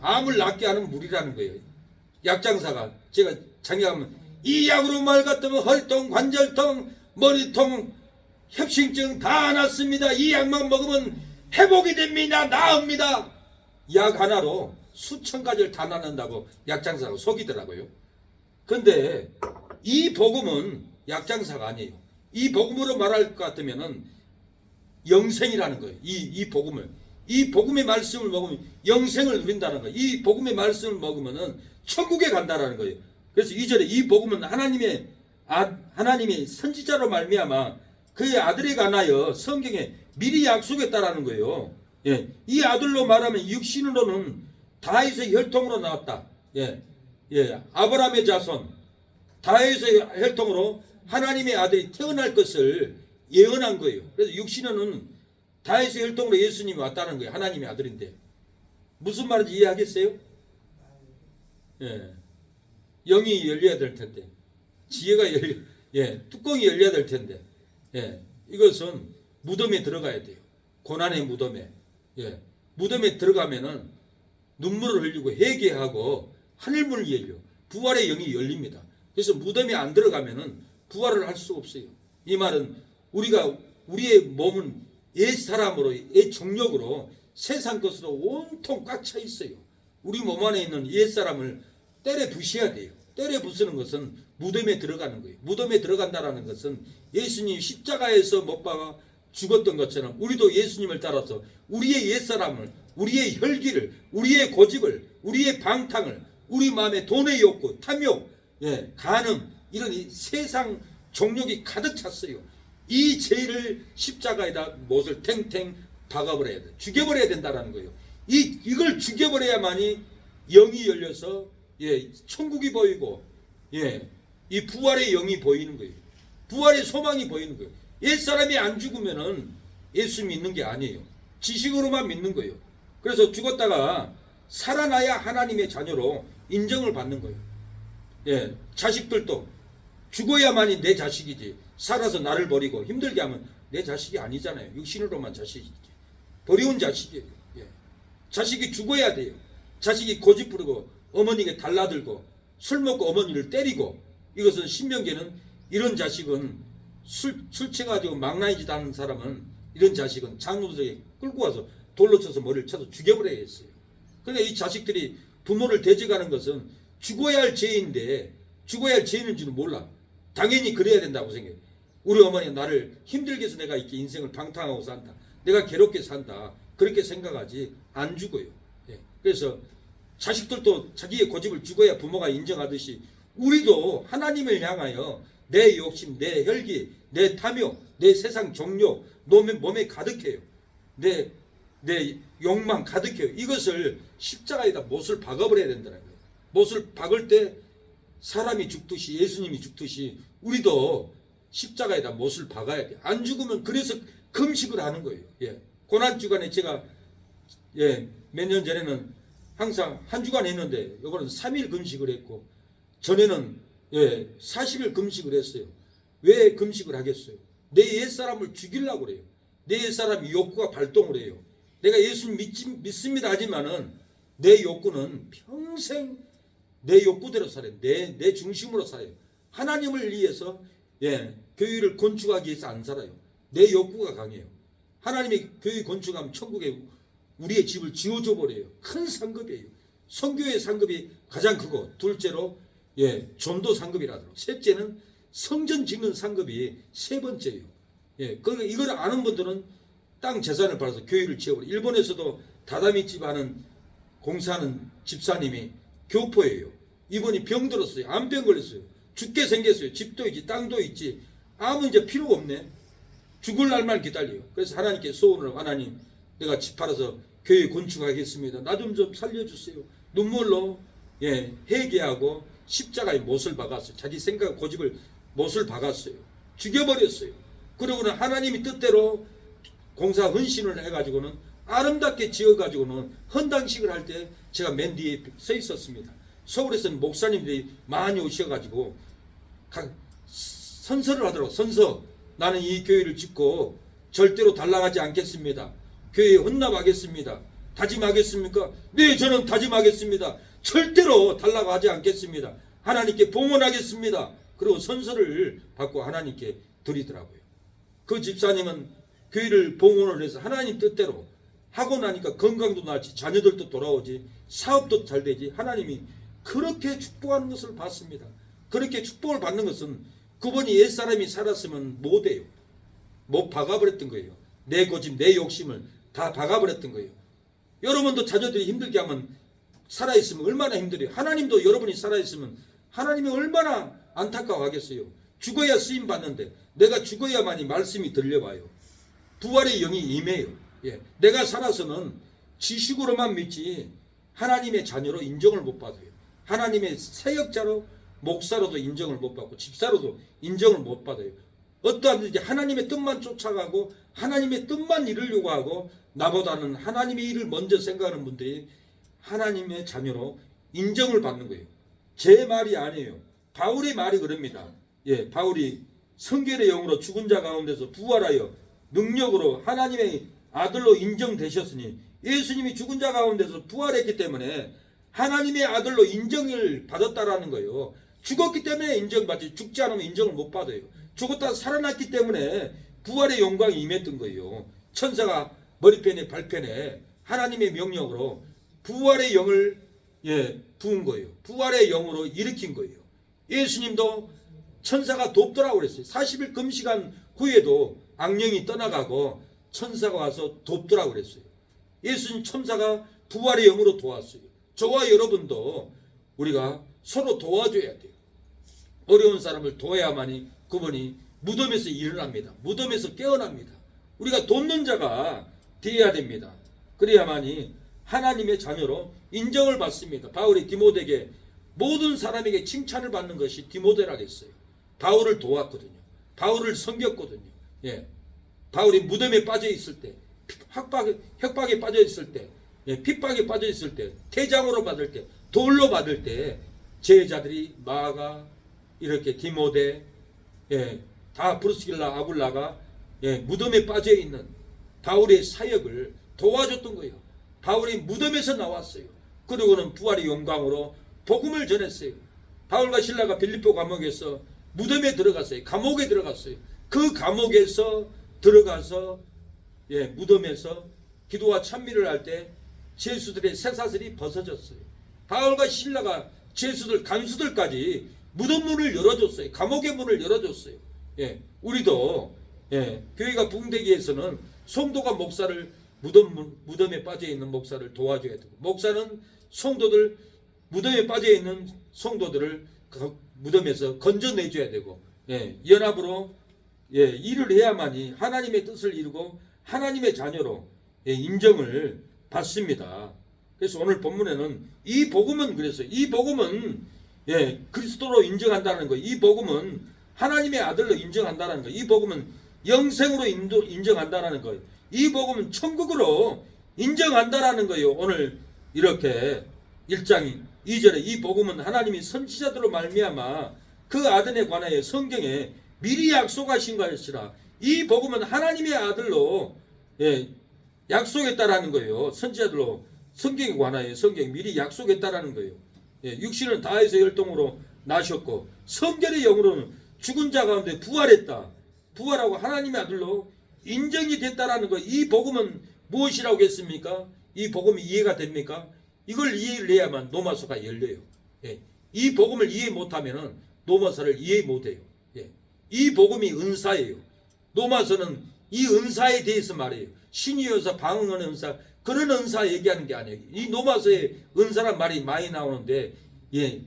Speaker 3: 암을 낫게 하는 물이라는 거예요. 약장사가 제가 장기하면 이 약으로 말 같으면 혈통, 관절통, 머리통, 협심증 다 낫습니다. 이 약만 먹으면 회복이 됩니다. 나읍니다. 약 하나로 수천 가지를 다 낫는다고 약장사가 속이더라고요. 근데 이 복음은 약장사가 아니에요. 이 복음으로 말할 것 같으면은 영생이라는 거예요. 이 복음을. 이 복음의 말씀을 먹으면 영생을 누린다는 거예요. 이 복음의 말씀을 먹으면은 천국에 간다라는 거예요. 그래서 2절에 이 복음은 하나님의 선지자로 말미암아 그의 아들에 관하여 성경에 미리 약속했다라는 거예요. 예. 이 아들로 말하면 육신으로는 다윗의 혈통으로 나왔다. 예. 예. 아브라함의 자손 다윗의 혈통으로 하나님의 아들이 태어날 것을 예언한 거예요. 그래서 육신은 다윗의 혈통으로 예수님이 왔다는 거예요. 하나님의 아들인데 무슨 말인지 이해하겠어요? 예. 영이 열려야 될 텐데 지혜가 뚜껑이 열려야 될 텐데 이것은 무덤에 들어가야 돼요. 고난의 무덤에. 무덤에 들어가면은 눈물을 흘리고 회개하고 하늘문이 열려 부활의 영이 열립니다. 그래서 무덤에 안 들어가면은 부활을 할 수 없어요. 이 말은 우리의 몸은 옛 사람으로 옛 정욕으로 세상 것으로 온통 꽉 차 있어요. 우리 몸 안에 있는 옛 사람을 때려 부셔야 돼요. 때려 부수는 것은 무덤에 들어가는 거예요. 무덤에 들어간다라는 것은 예수님이 십자가에서 못 박아 죽었던 것처럼 우리도 예수님을 따라서 우리의 옛사람을, 우리의 혈기를, 우리의 고집을, 우리의 방탕을, 우리 마음에 돈의 욕구, 탐욕, 간음 이런 이 세상 정욕이 가득 찼어요. 이 죄를 십자가에다 못을 탱탱 박아버려야 돼. 죽여버려야 된다라는 거예요. 이걸 죽여버려야만이 영이 열려서 천국이 보이고 이 부활의 영이 보이는 거예요. 부활의 소망이 보이는 거예요. 옛사람이 안 죽으면은 예수 믿는 게 아니에요. 지식으로만 믿는 거예요. 그래서 죽었다가 살아나야 하나님의 자녀로 인정을 받는 거예요. 자식들도 죽어야만이 내 자식이지 살아서 나를 버리고 힘들게 하면 내 자식이 아니잖아요. 육신으로만 자식이지. 버려온 자식이에요. 자식이 죽어야 돼요. 자식이 고집 부르고 어머니에게 달라들고 술 먹고 어머니를 때리고 이것은 신명기에는 이런 자식은 술 취해가지고 망나니 짓 하는 사람은 이런 자식은 장로들에게 끌고 와서 돌로 쳐서 머리를 쳐서 죽여버려야 했어요. 그러니까 이 자식들이 부모를 대적하는 것은 죽어야 할 죄인데 죽어야 할 죄인인 줄은 몰라. 당연히 그래야 된다고 생각해요. 우리 어머니가 나를 힘들게 해서 내가 이렇게 인생을 방탕하고 산다. 내가 괴롭게 산다. 그렇게 생각하지 안 죽어요. 그래서 자식들도 자기의 고집을 죽어야 부모가 인정하듯이 우리도 하나님을 향하여 내 욕심, 내 혈기, 내 탐욕, 내 세상 정욕 몸에 가득해요. 내 욕망 가득해요. 이것을 십자가에다 못을 박아버려야 된다는 거예요. 못을 박을 때 사람이 죽듯이 예수님이 죽듯이 우리도 십자가에다 못을 박아야 돼요. 안 죽으면 그래서 금식을 하는 거예요. 고난주간에 제가 몇 년 전에는 항상 한 주간 했는데 이거는 3일 금식을 했고 전에는 40일 금식을 했어요. 왜 금식을 하겠어요? 내 옛사람을 죽이려고 그래요. 내 옛사람이 욕구가 발동을 해요. 내가 예수님 믿습니다 하지만은 내 욕구는 평생 내 욕구대로 살아요. 내 중심으로 살아요. 하나님을 위해서 교회를 건축하기 위해서 안 살아요. 내 욕구가 강해요. 하나님의 교회 건축하면 천국에 우리의 집을 지어줘 버려요. 큰 상급이에요. 선교의 상급이 가장 크고 둘째로 전도 상급이라더라고요. 셋째는 성전 짓는 상급이 세 번째예요. 그러니까 이걸 아는 분들은 땅 재산을 팔아서 교회를 지어버려요. 일본에서도 다다미집 하는 공사하는 집사님이 교포예요. 이분이 병들었어요. 암병 걸렸어요. 죽게 생겼어요. 집도 있지 땅도 있지 아무 이제 필요가 없네. 죽을 날만 기다려요. 그래서 하나님께 소원을 하나님 내가 집 팔아서 교회 건축하겠습니다. 나 좀 살려주세요. 눈물로 회개하고 십자가에 못을 박았어요. 자기 생각 고집을 못을 박았어요. 죽여버렸어요. 그러고는 하나님이 뜻대로 공사 헌신을 해가지고는 아름답게 지어가지고는 헌당식을 할 때 제가 맨 뒤에 서 있었습니다. 서울에서는 목사님들이 많이 오셔가지고 선서를 하더라고. 선서. 나는 이 교회를 짓고 절대로 달라가지 않겠습니다. 교회에 헌납하겠습니다. 다짐하겠습니까? 네, 저는 다짐하겠습니다. 절대로 달라가지 않겠습니다. 하나님께 봉헌하겠습니다. 그리고 선서를 받고 하나님께 드리더라고요. 그 집사님은 교회를 봉헌을 해서 하나님 뜻대로 하고 나니까 건강도 나지, 자녀들도 돌아오지, 사업도 잘 되지. 하나님이 그렇게 축복하는 것을 봤습니다. 그렇게 축복을 받는 것은 그분이 옛사람이 살았으면 못해요. 못 박아버렸던 거예요. 내 고집, 내 욕심을 다 박아버렸던 거예요. 여러분도 자녀들이 힘들게 하면 살아있으면 얼마나 힘들어요. 하나님도 여러분이 살아있으면 하나님이 얼마나 안타까워하겠어요. 죽어야 쓰임 받는데 내가 죽어야만이 말씀이 들려와요. 부활의 영이 임해요. 예. 내가 살아서는 지식으로만 믿지 하나님의 자녀로 인정을 못 받아요. 하나님의 사역자로 목사로도 인정을 못 받고 집사로도 인정을 못 받아요. 어떠한지 하나님의 뜻만 쫓아가고 하나님의 뜻만 이루려고 하고 나보다는 하나님의 일을 먼저 생각하는 분들이 하나님의 자녀로 인정을 받는 거예요. 제 말이 아니에요. 바울의 말이 그럽니다. 예, 바울이 성결의 영으로 죽은 자 가운데서 부활하여 능력으로 하나님의 아들로 인정되셨으니 예수님이 죽은 자 가운데서 부활했기 때문에 하나님의 아들로 인정을 받았다라는 거예요. 죽었기 때문에 인정받지 죽지 않으면 인정을 못 받아요. 죽었다 살아났기 때문에 부활의 영광이 임했던 거예요. 천사가 머리편에 발편에 하나님의 명령으로 부활의 영을 부은 거예요. 부활의 영으로 일으킨 거예요. 예수님도 천사가 돕더라고 그랬어요. 40일 금식한 후에도 악령이 떠나가고 천사가 와서 돕더라고 그랬어요. 예수님 천사가 부활의 영으로 도왔어요. 저와 여러분도 우리가 서로 도와줘야 돼요. 어려운 사람을 도와야만이 그분이 무덤에서 일어납니다. 무덤에서 깨어납니다. 우리가 돕는 자가 되어야 됩니다. 그래야만이 하나님의 자녀로 인정을 받습니다. 바울이 디모데에게 모든 사람에게 칭찬을 받는 것이 디모데라 했어요. 바울을 도왔거든요. 바울을 섬겼거든요. 예. 바울이 무덤에 빠져 있을 때, 협박에 빠져 있을 때, 핍박에 빠져 있을 때, 태장으로 받을 때, 돌로 받을 때 제자들이 마가 이렇게 디모데, 다 브루스길라 아굴라가 무덤에 빠져 있는 바울의 사역을 도와줬던 거예요. 바울이 무덤에서 나왔어요. 그리고는 부활의 영광으로 복음을 전했어요. 바울과 실라가 빌립보 감옥에서 무덤에 들어갔어요. 감옥에 들어갔어요. 그 감옥에서 들어가서 무덤에서 기도와 찬미를 할 때 죄수들의 쇠사슬이 벗어졌어요. 바울과 실라가 죄수들 간수들까지 무덤 문을 열어줬어요. 감옥의 문을 열어줬어요. 우리도 교회가 붕대기 위해서는 성도가 목사를 무덤에 빠져있는 목사를 도와줘야 되고, 목사는 성도들 무덤에 빠져있는 성도들을 무덤에서 건져내줘야 되고, 연합으로 일을 해야만이 하나님의 뜻을 이루고 하나님의 자녀로 인정을 받습니다. 그래서 오늘 본문에는 이 복음은 그래서 이 복음은 그리스도로 인정한다는 거예요. 이 복음은 하나님의 아들로 인정한다는 거예요. 이 복음은 영생으로 인정한다는 거예요. 이 복음은 천국으로 인정한다라는 거예요. 오늘 이렇게 1장 2절에 이 복음은 하나님이 선지자들로 말미암아 그 아들에 관하여 성경에 미리 약속하신 것이라. 이 복음은 하나님의 아들로 약속했다라는 거예요. 선지자들로 성경에 관하여 성경에 미리 약속했다라는 거예요. 육신은 다해서 혈통으로 나셨고 성결의 영으로는 죽은 자 가운데 부활했다. 부활하고 하나님의 아들로 인정이 됐다라는 거예요. 이 복음은 무엇이라고 했습니까? 이 복음이 이해가 됩니까? 이걸 이해를 해야만 노마서가 열려요. 이 복음을 이해 못하면 노마서를 이해 못해요. 이 복음이 은사예요. 노마서는 이 은사에 대해서 말해요. 신이어서 방응하는 은사, 그런 은사 얘기하는 게 아니에요. 이 노마서에 은사란 말이 많이 나오는데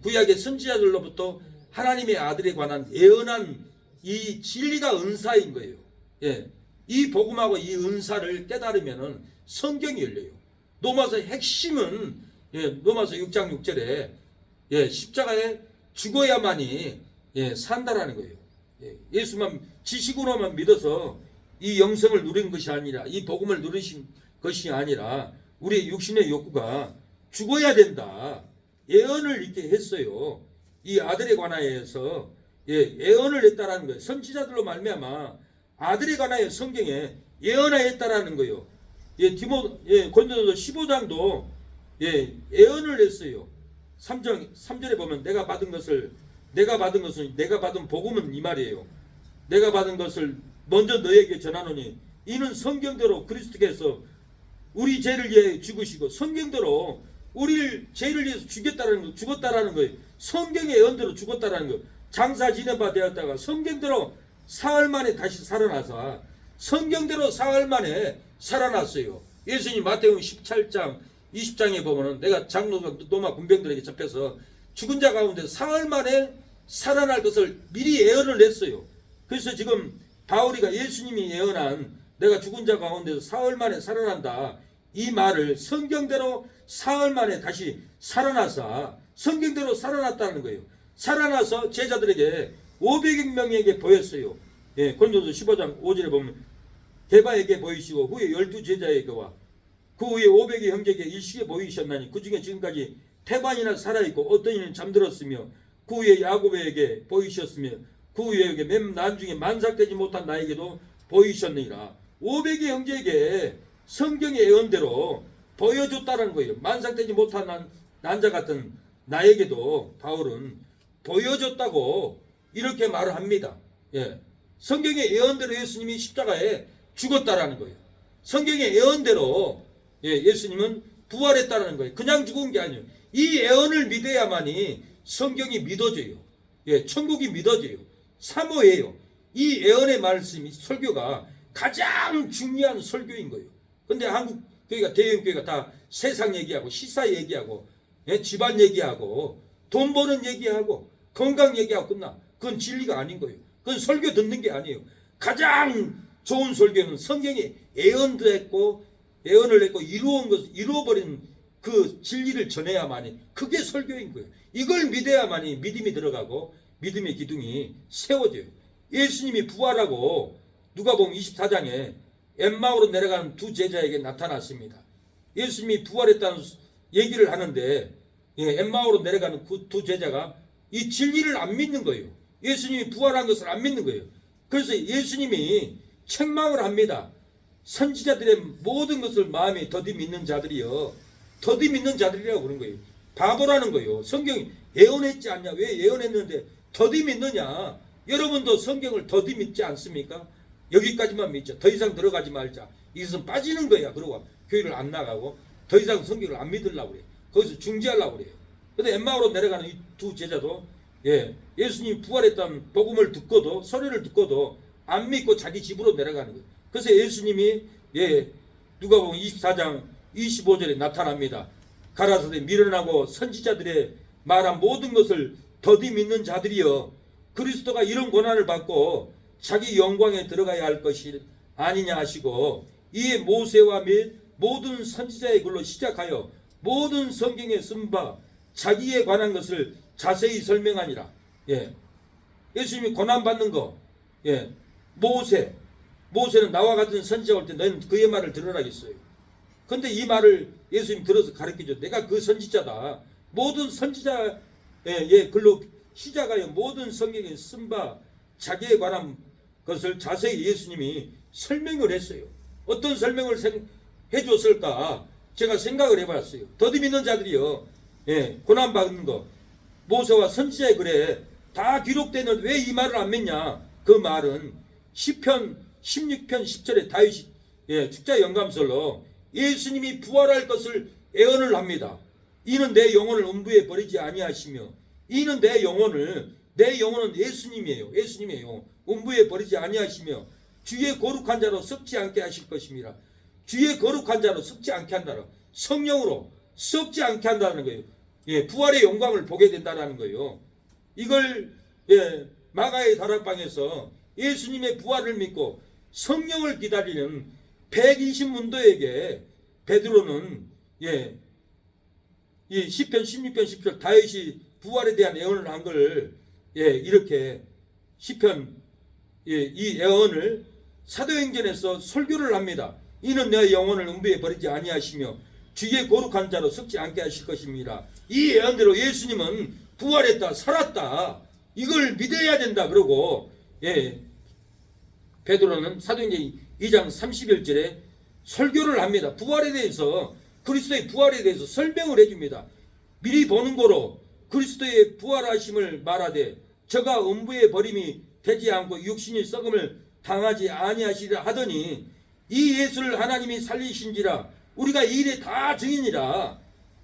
Speaker 3: 구약의 선지자들로부터 하나님의 아들에 관한 예언한 이 진리가 은사인 거예요. 이 복음하고 이 은사를 깨달으면 성경이 열려요. 노마서의 핵심은 노마서 6장 6절에 십자가에 죽어야만이 산다라는 거예요. 예수만 지식으로만 믿어서 이 영생을 누린 것이 아니라, 이 복음을 누리신 것이 아니라 우리의 육신의 욕구가 죽어야 된다. 예언을 이렇게 했어요. 이 아들에 관하여서 예언을 했다라는 거예요. 선지자들로 말미암아 아들에 관하여 성경에 예언하였다라는 거예요. 고린도서 15장도 예언을 했어요. 3절에 보면 내가 받은 것은 내가 받은 복음은 이 말이에요. 내가 받은 것을 먼저 너에게 전하노니 이는 성경대로 그리스도께서 우리 죄를 위해 죽으시고 성경대로 우리를 죄를 위해서 죽었다라는 거예요. 성경의 예언대로 죽었다라는 거예요. 장사 지낸 바 되었다가 성경대로 사흘 만에 다시 살아나서 성경대로 사흘 만에 살아났어요. 예수님 마태복음 17장 20장에 보면은 내가 장로가 로마 군병들에게 잡혀서 죽은 자 가운데 사흘 만에 살아날 것을 미리 예언을 했어요. 그래서 지금 바울이가 예수님이 예언한 내가 죽은 자 가운데서 사흘 만에 살아난다 이 말을 성경대로 사흘 만에 다시 살아나서 성경대로 살아났다는 거예요. 살아나서 제자들에게 500명에게 보였어요. 고린도서 15장 5절에 보면 게바에게 보이시고 후에 12제자에게와 그 후에 500의 형제에게 일시에 보이셨나니 그 중에 지금까지 태반이나 살아있고 어떤 이는 잠들었으며 그 후에 야곱에게 보이셨으며 그 후에 맨 나중에 만삭되지 못한 나에게도 보이셨느니라. 500의 형제에게 성경의 예언대로 보여줬다는 거예요. 만삭되지 못한 난자 같은 나에게도 바울은 보여줬다고 이렇게 말을 합니다. 성경의 예언대로 예수님이 십자가에 죽었다라는 거예요. 성경의 예언대로 예수님은 부활했다라는 거예요. 그냥 죽은 게 아니에요. 이 예언을 믿어야만이 성경이 믿어져요. 천국이 믿어져요. 사모예요. 이 예언의 말씀이 설교가 가장 중요한 설교인 거예요. 근데 한국 교회가 대형 교회가 다 세상 얘기하고 시사 얘기하고 집안 얘기하고 돈 버는 얘기하고 건강 얘기하고 끝나. 그건 진리가 아닌 거예요. 그건 설교 듣는 게 아니에요. 가장 좋은 설교는 성경에 예언을 했고 이루어버린 그 진리를 전해야만이 그게 설교인 거예요. 이걸 믿어야만이 믿음이 들어가고 믿음의 기둥이 세워져요. 예수님이 부활하고 누가복음 24장에 엠마오로 내려가는 두 제자에게 나타났습니다. 예수님이 부활했다는 얘기를 하는데 엠마오로 내려가는 그 두 제자가 이 진리를 안 믿는 거예요. 예수님이 부활한 것을 안 믿는 거예요. 그래서 예수님이 책망을 합니다. 선지자들의 모든 것을 마음에 더디 믿는 자들이요. 더디 믿는 자들이라고 그런 거예요. 바보라는 거예요. 성경이 예언했지 않냐? 왜 예언했는데 더디 믿느냐? 여러분도 성경을 더디 믿지 않습니까? 여기까지만 믿자. 더 이상 들어가지 말자. 이것은 빠지는 거야. 그러고 교회를 안 나가고 더 이상 성경을 안 믿으려고 그래요. 거기서 중지하려고 그래요. 근데 엠마오로 내려가는 이 두 제자도 예수님이 부활했다는 복음을 듣고도 소리를 듣고도 안 믿고 자기 집으로 내려가는 거예요. 그래서 예수님이 누가복음 24장 25절에 나타납니다. 가라사대 미련하고 선지자들의 말한 모든 것을 더디 믿는 자들이여 그리스도가 이런 고난을 받고 자기 영광에 들어가야 할 것이 아니냐 하시고 이에 모세와 및 모든 선지자의 글로 시작하여 모든 성경에 쓴 바 자기에 관한 것을 자세히 설명하니라. 예수님이 고난받는 거 모세는 나와 같은 선지자 올 때 너는 그의 말을 들으라겠어요. 근데 이 말을 예수님 들어서 가르쳐줘. 내가 그 선지자다. 모든 선지자의 글로 시작하여 모든 성경에 쓴 바 자기에 관한 것을 자세히 예수님이 설명을 했어요. 어떤 설명을 해줬을까? 제가 생각을 해봤어요. 더디 믿는 자들이요. 고난받는 거. 모세와 선지자의 글에 다 기록되는 왜 이 말을 안 믿냐? 그 말은 시편 16편 10절에 다윗이 축자 영감설로 예수님이 부활할 것을 예언을 합니다. 이는 내 영혼을 음부에 버리지 아니하시며 이는 내 영혼은 예수님이에요. 예수님의 영혼 음부에 버리지 아니하시며 주의 거룩한 자로 썩지 않게 하실 것입니다. 주의 거룩한 자로 썩지 않게 한다는 성령으로 썩지 않게 한다는 거예요. 부활의 영광을 보게 된다는 거예요. 이걸 마가의 다락방에서 예수님의 부활을 믿고 성령을 기다리는 120문도에게 베드로는 이 시편 16편 10절 다윗이 부활에 대한 예언을 한 걸 이렇게 시편 이 예언을 사도행전에서 설교를 합니다. 이는 내 영혼을 음부에 버리지 아니하시며 주의 거룩한 자로 썩지 않게 하실 것입니다. 이 예언대로 예수님은 부활했다, 살았다, 이걸 믿어야 된다. 그러고 베드로는 사도행전 2장 31절에 설교를 합니다. 부활에 대해서, 그리스도의 부활에 대해서 설명을 해줍니다. 미리 보는 거로 그리스도의 부활하심을 말하되 저가 음부의 버림이 되지 않고 육신이 썩음을 당하지 아니하시리라 하더니 이 예수를 하나님이 살리신지라 우리가 이 일에 다 증인이라.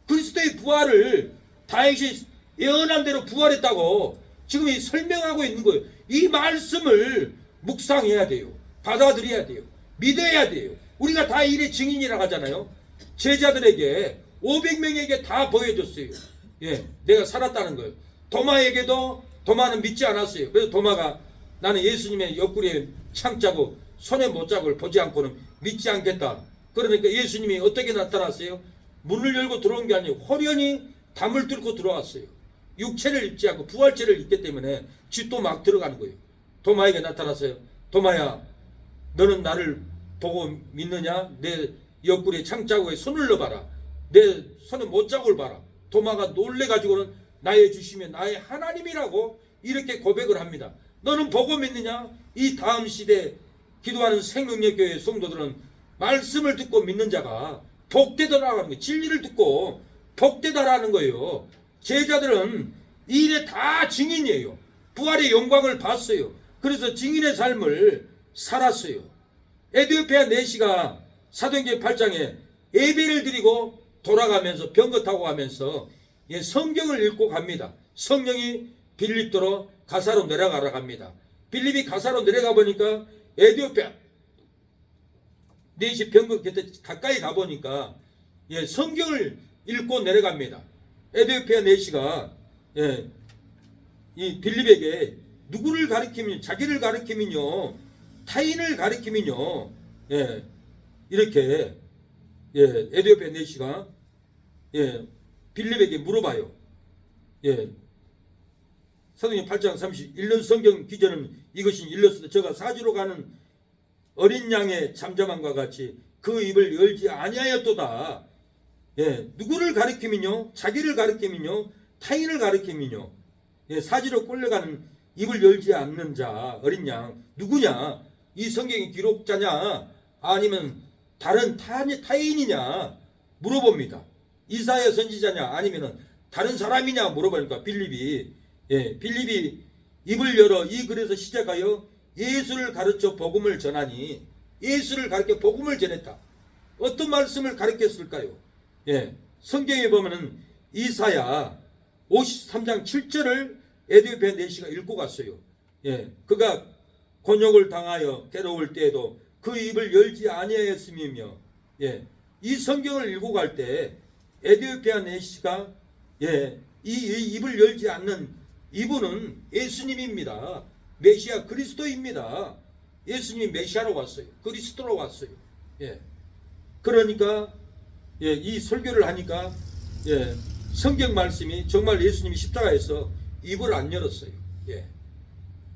Speaker 3: 그리스도의 부활을 다윗이 예언한 대로 부활했다고 지금 설명하고 있는 거예요. 이 말씀을 묵상해야 돼요. 받아들여야 돼요. 믿어야 돼요. 우리가 다 이 일의 증인이라 하잖아요. 제자들에게 500명에게 다 보여줬어요. 내가 살았다는 거예요. 도마에게도, 도마는 믿지 않았어요. 그래서 도마가 나는 예수님의 옆구리에 창자고 손에 못자국을 보지 않고는 믿지 않겠다. 그러니까 예수님이 어떻게 나타났어요? 문을 열고 들어온 게 아니고 호련히 담을 뚫고 들어왔어요. 육체를 입지 않고 부활체를 입기 때문에 쥐도 막 들어가는 거예요. 도마에게 나타났어요. 도마야, 너는 나를 보고 믿느냐? 내 옆구리에 창자국에 손을 넣어봐라. 내 손에 못자국을 봐라. 도마가 놀래가지고는 나의 주시면 나의 하나님이라고 이렇게 고백을 합니다. 너는 보고 믿느냐? 이 다음 시대 기도하는 생명력교회 성도들은 말씀을 듣고 믿는 자가 복되다라는 거예요. 진리를 듣고 복되다라는 거예요. 제자들은 이 일에 다 증인이에요. 부활의 영광을 봤어요. 그래서 증인의 삶을 살았어요. 에디오피아 내시가 사도행전 8장에 예배를 드리고 돌아가면서 병거 타고 가면서 성경을 읽고 갑니다. 성령이 빌립도로 가사로 내려가라 합니다. 빌립이 가사로 내려가 보니까 에디오피아 내시 병거 곁에 가까이 가보니까 성경을 읽고 내려갑니다. 에디오피아 내시가 이 빌립에게 누구를 가리키며 자기를 가리키면요 타인을 가리키면요 이렇게 에디오피아 내시가 빌립에게 물어봐요. 사도행전 8장 31년 성경 기전은 이것이 일렀으되 저가 사지로 가는 어린 양의 잠잠함과 같이 그 입을 열지 아니하였도다. 누구를 가리키면요 자기를 가리키면요 타인을 가리키면요 사지로 끌려가는 입을 열지 않는 자 어린 양 누구냐? 이 성경의 기록자냐 아니면 다른 타인이냐 물어봅니다. 이사야 선지자냐 아니면 다른 사람이냐 물어보니까 빌립이 입을 열어 이 글에서 시작하여 예수를 가르쳐 복음을 전하니 예수를 가르쳐 복음을 전했다. 어떤 말씀을 가르쳤을까요? 성경에 보면은 이사야 53장 7절을 에디오피아 내시가 읽고 갔어요. 그가 곤욕을 당하여 괴로울 때에도 그 입을 열지 아니하였으며 이 성경을 읽고 갈 때 에디오피아 내시가 이 입을 열지 않는 이분은 예수님입니다. 메시아 그리스도입니다. 예수님이 메시아로 왔어요. 그리스도로 왔어요. 그러니까 이 설교를 하니까 성경 말씀이 정말 예수님이 십자가에서 입을 안 열었어요.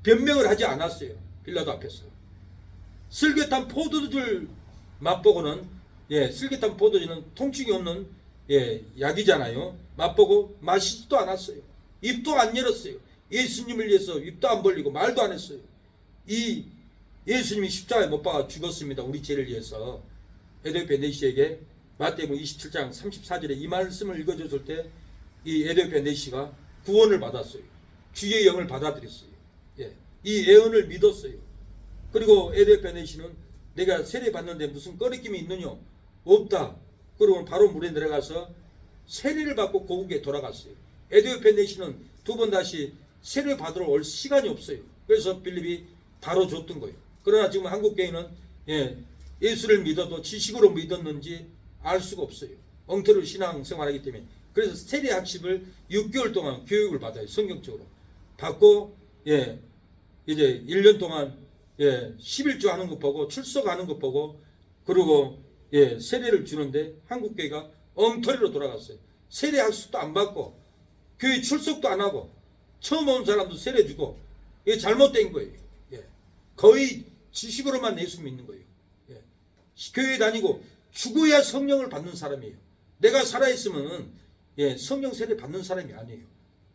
Speaker 3: 변명을 하지 않았어요. 빌라도 앞에서. 슬개탄 포도주를 맛보고는 슬개탄 포도주는 통증이 없는 약이잖아요. 맛보고 마시지도 않았어요. 입도 안 열었어요. 예수님을 위해서 입도 안 벌리고 말도 안 했어요. 이 예수님이 십자가에 못 박아 죽었습니다. 우리 죄를 위해서. 에디오피아 내시에게 마태복음 27장 34절에 이 말씀을 읽어줬을 때 이 에디오피아 내시가 구원을 받았어요. 주의 영을 받아들였어요. 이 예언을 믿었어요. 그리고 에디오피아 내시는 내가 세례 받는데 무슨 꺼리낌이 있느냐? 없다. 그러고 바로 물에 내려가서 세례를 받고 고국에 돌아갔어요. 에디오피아 내시는 두 번 다시 세례 받으러 올 시간이 없어요. 그래서 빌립이 바로 줬던 거예요. 그러나 지금 한국교회는 예수를 믿어도 지식으로 믿었는지 알 수가 없어요. 엉터리로 신앙생활하기 때문에. 그래서 세례 학습을 6개월 동안 교육을 받아요. 성경적으로. 받고 이제 1년 동안 11조 하는 것 보고 출석하는 것 보고 그리고 세례를 주는데 한국교회가 엉터리로 돌아갔어요. 세례 학습도 안 받고 교회 출석도 안 하고 처음 온 사람도 세례 주고 이게 잘못된 거예요. 거의 지식으로만 예수 믿는 거예요. 교회 다니고 죽어야 성령을 받는 사람이에요. 내가 살아있으면 성령 세례 받는 사람이 아니에요.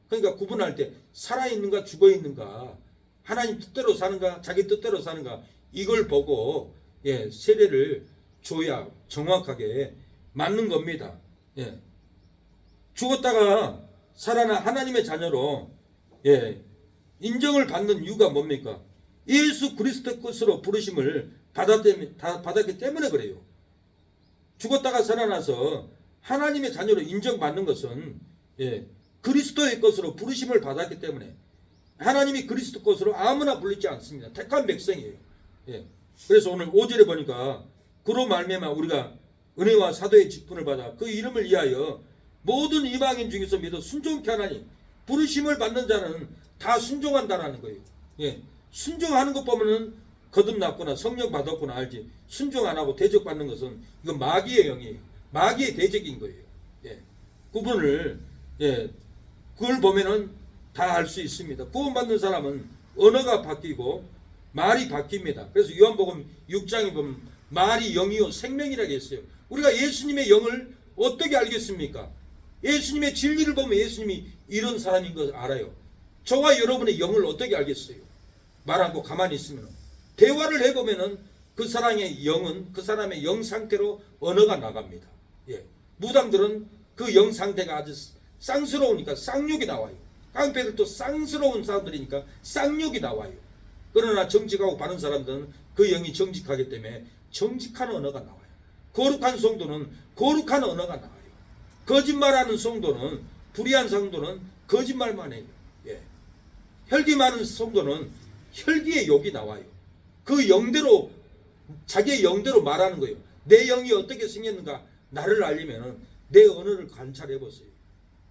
Speaker 3: 그러니까 구분할 때 살아있는가 죽어있는가, 하나님 뜻대로 사는가 자기 뜻대로 사는가, 이걸 보고 세례를 줘야 정확하게 맞는 겁니다. 죽었다가 살아나 하나님의 자녀로 인정을 받는 이유가 뭡니까? 예수 그리스도 것으로 부르심을 받았기 때문에 그래요. 죽었다가 살아나서 하나님의 자녀로 인정받는 것은 그리스도의 것으로 부르심을 받았기 때문에, 하나님이 그리스도 것으로 아무나 부르지 않습니다. 택한 백성이에요. 그래서 오늘 5절에 보니까 그로 말미암아 우리가 은혜와 사도의 직분을 받아 그 이름을 위하여 모든 이방인 중에서 믿어 순종케 하나니, 부르심을 받는 자는 다 순종한다라는 거예요. 순종하는 것 보면은 거듭났구나, 성령 받았구나 알지. 순종 안 하고 대적받는 것은 이건 마귀의 영이에요. 마귀의 대적인 거예요. 구분을 그걸 보면은 다 알 수 있습니다. 구원받는 사람은 언어가 바뀌고 말이 바뀝니다. 그래서 요한복음 6장에 보면 말이 영이요 생명이라고 했어요. 우리가 예수님의 영을 어떻게 알겠습니까? 예수님의 진리를 보면 예수님이 이런 사람인 걸 알아요. 저와 여러분의 영을 어떻게 알겠어요? 말 않고 가만히 있으면. 대화를 해보면은 그 사람의 영은 그 사람의 영 상태로 언어가 나갑니다. 무당들은 그 영 상태가 아주 쌍스러우니까 쌍욕이 나와요. 깡패들도 쌍스러운 사람들이니까 쌍욕이 나와요. 그러나 정직하고 바른 사람들은 그 영이 정직하기 때문에 정직한 언어가 나와요. 거룩한 성도는 거룩한 언어가 나와요. 거짓말하는 성도는, 불의한 성도는 거짓말만 해요. 혈기 많은 성도는 혈기의 욕이 나와요. 그 영대로, 자기의 영대로 말하는 거예요. 내 영이 어떻게 생겼는가 나를 알려면 내 언어를 관찰해 보세요.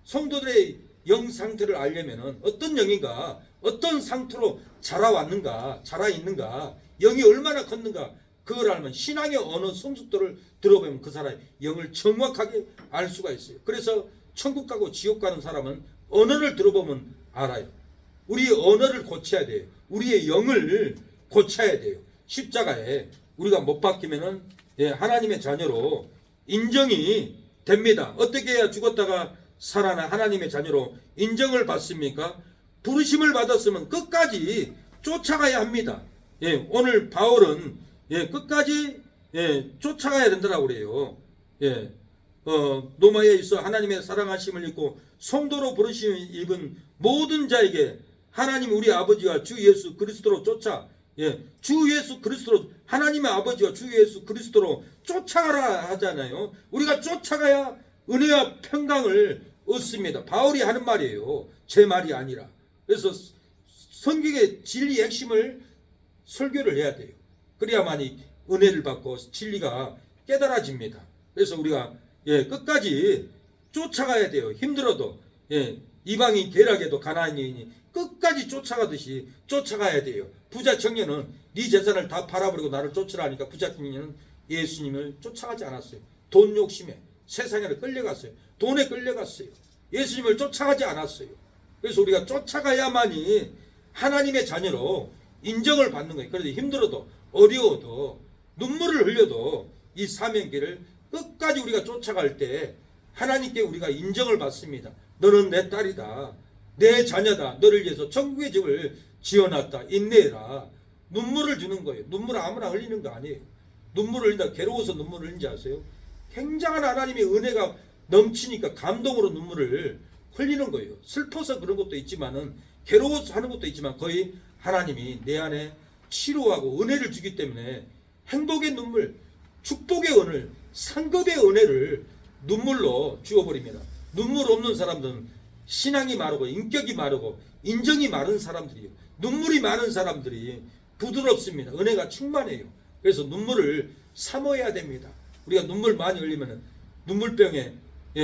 Speaker 3: 성도들의 영 상태를 알려면 어떤 영인가, 어떤 상태로 자라왔는가, 자라있는가, 영이 얼마나 컸는가, 그걸 알면 신앙의 언어 성숙도를 들어보면 그 사람의 영을 정확하게 알 수가 있어요. 그래서 천국 가고 지옥 가는 사람은 언어를 들어보면 알아요. 우리의 언어를 고쳐야 돼요. 우리의 영을 고쳐야 돼요. 십자가에 우리가 못 박히면은 하나님의 자녀로 인정이 됩니다. 어떻게 해야 죽었다가 살아나 하나님의 자녀로 인정을 받습니까? 부르심을 받았으면 끝까지 쫓아가야 합니다. 오늘 바울은 끝까지 쫓아가야 된다고 그래요. 로마에 있어 하나님의 사랑하심을 입고 성도로 부르심을 입은 모든 자에게 하나님 우리 아버지와 주 예수 그리스도로 쫓아, 주 예수 그리스도로, 하나님의 아버지와 주 예수 그리스도로 쫓아가라 하잖아요. 우리가 쫓아가야 은혜와 평강을 얻습니다. 바울이 하는 말이에요. 제 말이 아니라. 그래서 성경의 진리 핵심을 설교를 해야 돼요. 그래야만이 은혜를 받고 진리가 깨달아집니다. 그래서 우리가 끝까지 쫓아가야 돼요. 힘들어도 이방인 괴락에도 가나안인이 끝까지 쫓아가듯이 쫓아가야 돼요. 부자 청년은 네 재산을 다 팔아버리고 나를 쫓으라 하니까 부자 청년은 예수님을 쫓아가지 않았어요. 돈 욕심에 세상에 끌려갔어요. 돈에 끌려갔어요. 예수님을 쫓아가지 않았어요. 그래서 우리가 쫓아가야만이 하나님의 자녀로 인정을 받는 거예요. 그래서 힘들어도 어려워도 눈물을 흘려도 이 사명길을 끝까지 우리가 쫓아갈 때 하나님께 우리가 인정을 받습니다. 너는 내 딸이다. 내 자녀다. 너를 위해서 천국의 집을 지어놨다. 인내해라. 눈물을 주는 거예요. 눈물을 아무나 흘리는 거 아니에요. 눈물을 흘린다. 괴로워서 눈물을 흘리는지 아세요? 굉장한 하나님의 은혜가 넘치니까 감동으로 눈물을 흘리는 거예요. 슬퍼서 그런 것도 있지만은, 괴로워서 하는 것도 있지만, 거의 하나님이 내 안에 치료하고 은혜를 주기 때문에 행복의 눈물, 축복의 은혜, 상급의 은혜를 눈물로 주어버립니다. 눈물 없는 사람들은 신앙이 마르고 인격이 마르고 인정이 마른 사람들이에요. 눈물이 많은 사람들이 부드럽습니다. 은혜가 충만해요. 그래서 눈물을 사모해야 됩니다. 우리가 눈물 많이 흘리면 눈물병에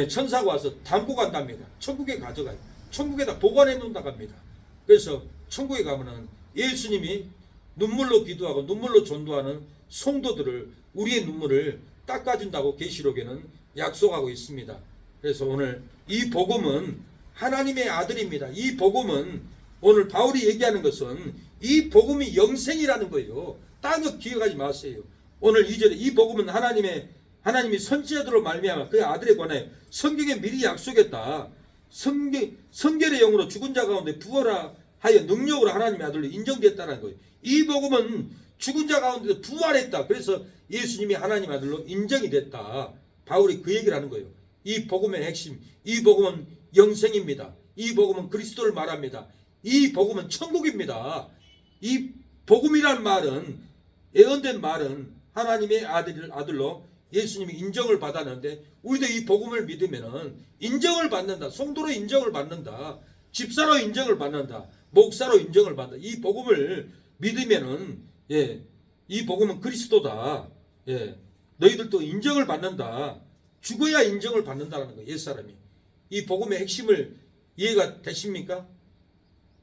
Speaker 3: 천사가 와서 담고 간답니다. 천국에 가져가요. 천국에다 보관해 놓는다고 합니다. 그래서 천국에 가면은 예수님이 눈물로 기도하고 눈물로 전도하는 성도들을, 우리의 눈물을 닦아준다고 계시록에는 약속하고 있습니다. 그래서 오늘 이 복음은 하나님의 아들입니다. 이 복음은, 오늘 바울이 얘기하는 것은 이 복음이 영생이라는 거예요. 딴 거 기억하지 마세요. 오늘 2절에 이 복음은 하나님의 하나님이 선지자들로 말미암아 그 아들에 관하여 성경에 미리 약속했다. 성결의 영으로 죽은 자 가운데 부활하여 능력으로 하나님의 아들로 인정됐다는 거예요. 이 복음은 죽은 자 가운데서 부활했다. 그래서 예수님이 하나님 아들로 인정이 됐다. 바울이 그 얘기를 하는 거예요. 이 복음의 핵심, 이 복음은 영생입니다. 이 복음은 그리스도를 말합니다. 이 복음은 천국입니다. 이 복음이란 말은, 예언된 말은 하나님의 아들로 예수님이 인정을 받았는데, 우리도 이 복음을 믿으면 인정을 받는다. 성도로 인정을 받는다. 집사로 인정을 받는다. 목사로 인정을 받는다. 이 복음을 믿으면은, 이 복음은 그리스도다. 너희들도 인정을 받는다. 죽어야 인정을 받는다는 거예요. 옛사람이. 이 복음의 핵심을 이해가 되십니까?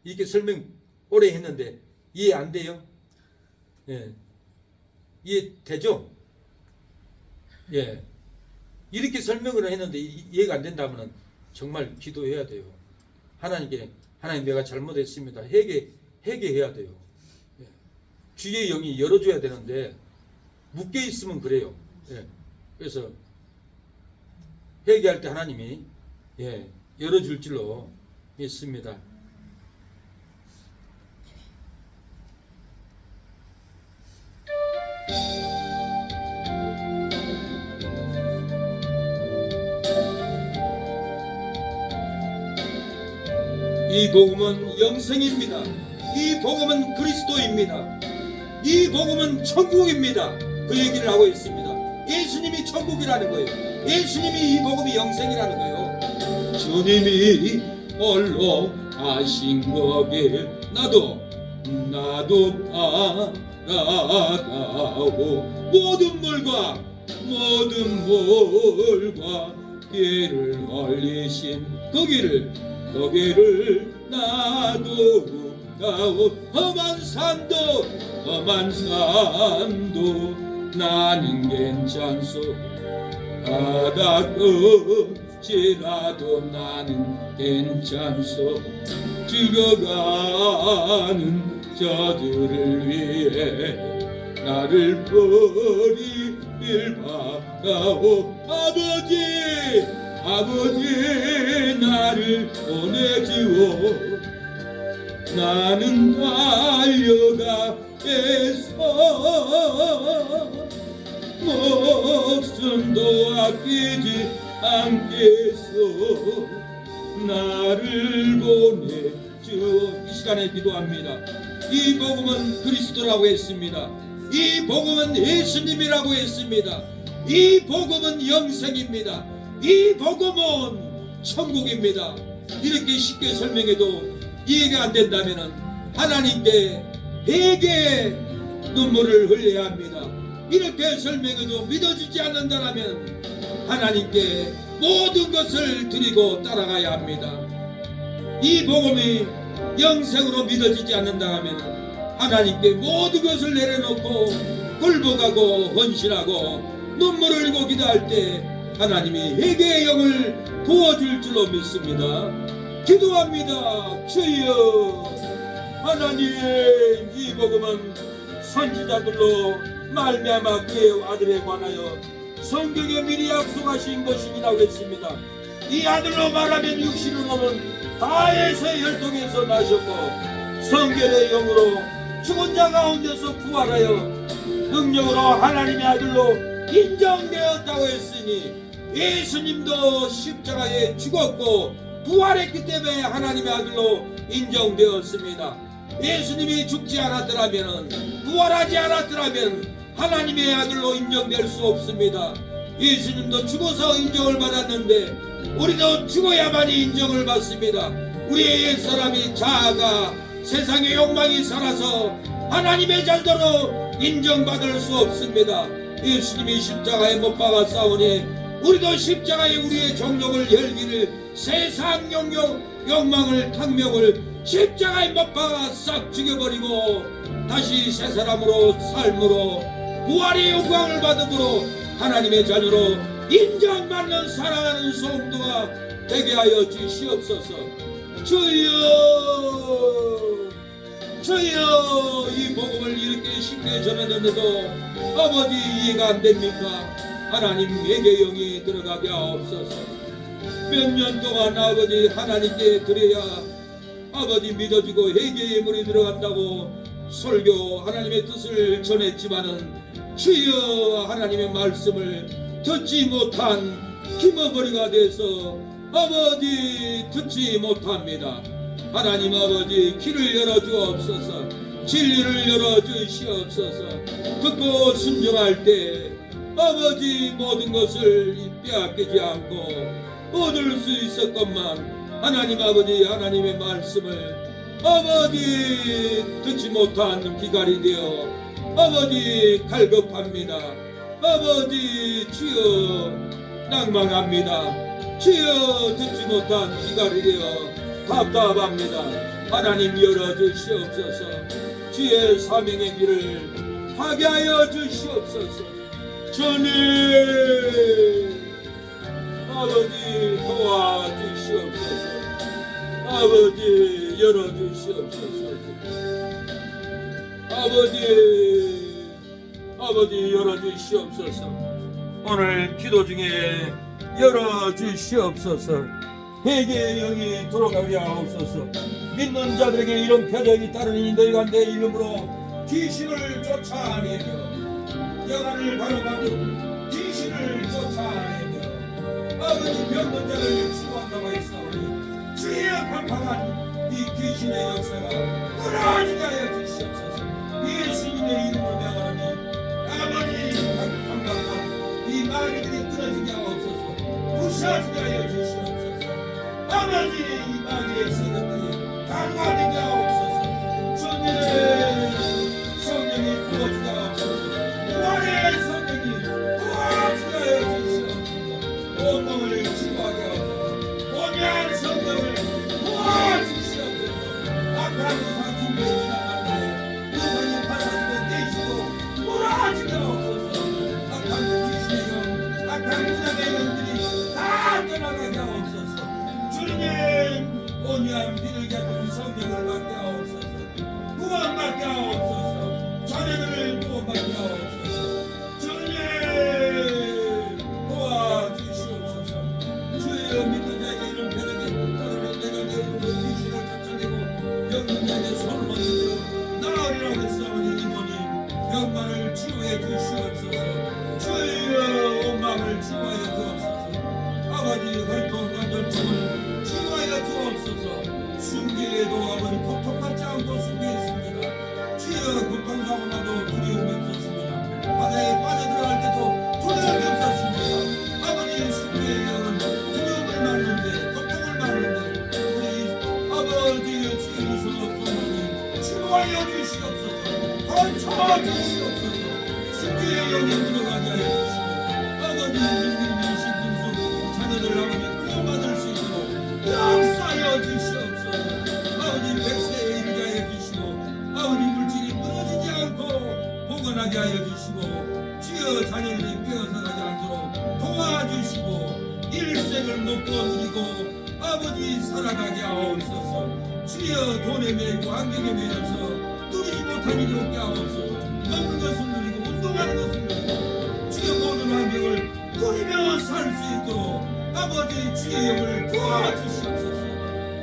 Speaker 3: 이렇게 설명 오래 했는데 이해 안 돼요? 이해되죠? 이렇게 설명을 했는데 이해가 안 된다면 정말 기도해야 돼요. 하나님께, 하나님 내가 잘못했습니다. 회개해야 돼요. 주의 영이 열어줘야 되는데 묶여 있으면 그래요. 그래서 회개할 때 하나님이 열어줄 줄로 믿습니다. 이 복음은 영생입니다. 이 복음은 그리스도입니다. 이 복음은 천국입니다. 그 얘기를 하고 있습니다. 예수님이 천국이라는 거예요. 예수님이 이 복음이 영생이라는 거예요. 주님이 홀로 하신 거길 나도 알아가오. 모든 물과 길을 얼리신 그 길을 나도 가오. 험한 산도 나는 괜찮소. 바다 끝이라도 나는 괜찮소. 죽어가는 저들을 위해 나를 버리길 바라오. 아버지 나를 보내주오. 나는 달려가겠소. 목숨도 아끼지 않겠소. 나를 보내주오. 이 시간에 기도합니다. 이 복음은 그리스도라고 했습니다. 이 복음은 예수님이라고 했습니다. 이 복음은 영생입니다. 이 복음은 천국입니다. 이렇게 쉽게 설명해도 이해가 안 된다면 하나님께 회개의 눈물을 흘려야 합니다. 이렇게 설명해도 믿어지지 않는다면 하나님께 모든 것을 드리고 따라가야 합니다. 이 복음이 영생으로 믿어지지 않는다면 하나님께 모든 것을 내려놓고 굴복하고 헌신하고 눈물 흘리고 기도할 때 하나님이 회개의 영을 부어줄 줄로 믿습니다. 기도합니다. 주여, 하나님, 이 복음은 선지자들로 말미암아 그의 아들에 관하여 성경에 미리 약속하신 것이라고 했습니다. 이 아들로 말하면 육신을 몸은 다에서의 혈통에서 나셨고 성결의 영으로 죽은 자 가운데서 부활하여 능력으로 하나님의 아들로 인정되었다고 했으니 예수님도 십자가에 죽었고 부활했기 때문에 하나님의 아들로 인정되었습니다. 예수님이 죽지 않았더라면, 부활하지 않았더라면 하나님의 아들로 인정될 수 없습니다. 예수님도 죽어서 인정을 받았는데 우리도 죽어야만이 인정을 받습니다. 우리의 옛사람이 자아가 세상의 욕망이 살아서 하나님의 잘대로 인정받을 수 없습니다. 예수님이 십자가에 못 박아 싸우니 우리도 십자가에 우리의 정욕을 열기를, 세상 욕망을, 탕명을 십자가에 못 박아 싹 죽여버리고 다시 새 사람으로 삶으로 부활의 영광을 받음으로 하나님의 자녀로 인정받는 사랑하는 성도가 되게 하여 주시옵소서. 주여, 이 복음을 이렇게 쉽게 전했는데도 아버지 이해가 안 됩니까? 하나님 회개 영이 들어가게 하옵소서. 몇 년 동안 아버지 하나님께 드려야 아버지 믿어지고 회개의 물이 들어간다고 설교 하나님의 뜻을 전했지만은 주여 하나님의 말씀을 듣지 못한 힘어버리가 돼서 아버지 듣지 못합니다. 하나님 아버지 길을 열어주옵소서. 진리를 열어주시옵소서. 듣고 순종할 때 아버지 모든 것을 빼앗기지 않고 얻을 수 있었건만 하나님 아버지 하나님의 말씀을 아버지 듣지 못한 기갈이 되어 아버지 갈급합니다. 아버지 주여 낭망합니다. 주여 듣지 못한 기갈이 되어 답답합니다. 하나님 열어주시옵소서. 주의 사명의 길을 하게 하여 주시옵소서. 주님 아버지 도와주시옵소서. 아버지 열어주시옵소서. 아버지 열어주시옵소서. 오늘 기도 중에 열어주시옵소서. 회개의 영이 들어가게 하옵소서. 믿는 자들에게 이런 표적이 따르니 너희가 내 이름으로 귀신을 쫓아내며 영안을 바로받은 귀신을 쫓아내며 아버지 병든 자를 치유한다고 했사오니 주의 강팍한 이 귀신의 역사가 끊어지게 하여 주시옵소서. 예수님의 이름으로 명하노니 아버지 강팍한 이 마귀들이 끊어지게 하옵소서. 부서지게 하여 주시옵소서. 아버지 이 마귀의 세력들이 강화되게 하옵소서. 주님의 성령이 부어지게 하옵소서. 부활의 성령이 부어지게 하여 주시옵소서. 온몸을 치유하게 하옵소서. 온유한 성령을 부어주시옵소서. 악한 우상 준비해 지나가는데 우상이 바사지고 떼시고 부어지게 하옵소서. 악한 귀신의 영 악한 무당의 영들이 다 떠나가게 하옵소서. 주님 온유한 비를 곁은 성령을 받게 하옵소서. 구원받게 하옵소서. 자녀들을 구원받게 하옵소서. 주님 도와주시옵소서. 주여 믿는 자에게 이런 표적이 따르면 내가 내 이름으로 귀신을 쫓아내고 병든 자에게 손을 얹으므로 나으리라고 했사오니 이모님 병만을 치유해 주시옵소서. 주여 온 마음을 치유하여 주옵소서. 아버지 혈통 관절증을 치유하여 주옵소서. 순교에도 아버지 고통받지 않고 순교했습니다. 주여 고통사고 나도 두려움이 없었습니다. 바다에 빠져들어갈 때도 두려움이 없었습니다. 아버지 순교의 영은 두려움을 막는데 고통을 막는데 우리 아버지의 주의 수 없사오니 치유하여 주시옵소서. 건져 주시옵소서. 순교의 영이 들어가게 하여 주시고 아버지 민들민식 민수 자녀들 아버지 구원받을 수 있도록 역사하여 주시옵소서. 아버지 백세에 이르게 하여 주시고 아버지 물질이 무너지지 않고 복원하게 하여 주시고 주여 자녀들이 빼어서가지 않도록 도와주시고 일생을 먹고 누리고 아버지 살아가게 하옵소서. 주여 돈에 매이고 환경에 매여서 누리지 못한 일이 없게 하옵소서. 먹는 것은 누리고 운동하는 것은 누리고 주여 모든 환경을 누리며 살 수 있도록 아버지 주의 영을 도와주시옵소서.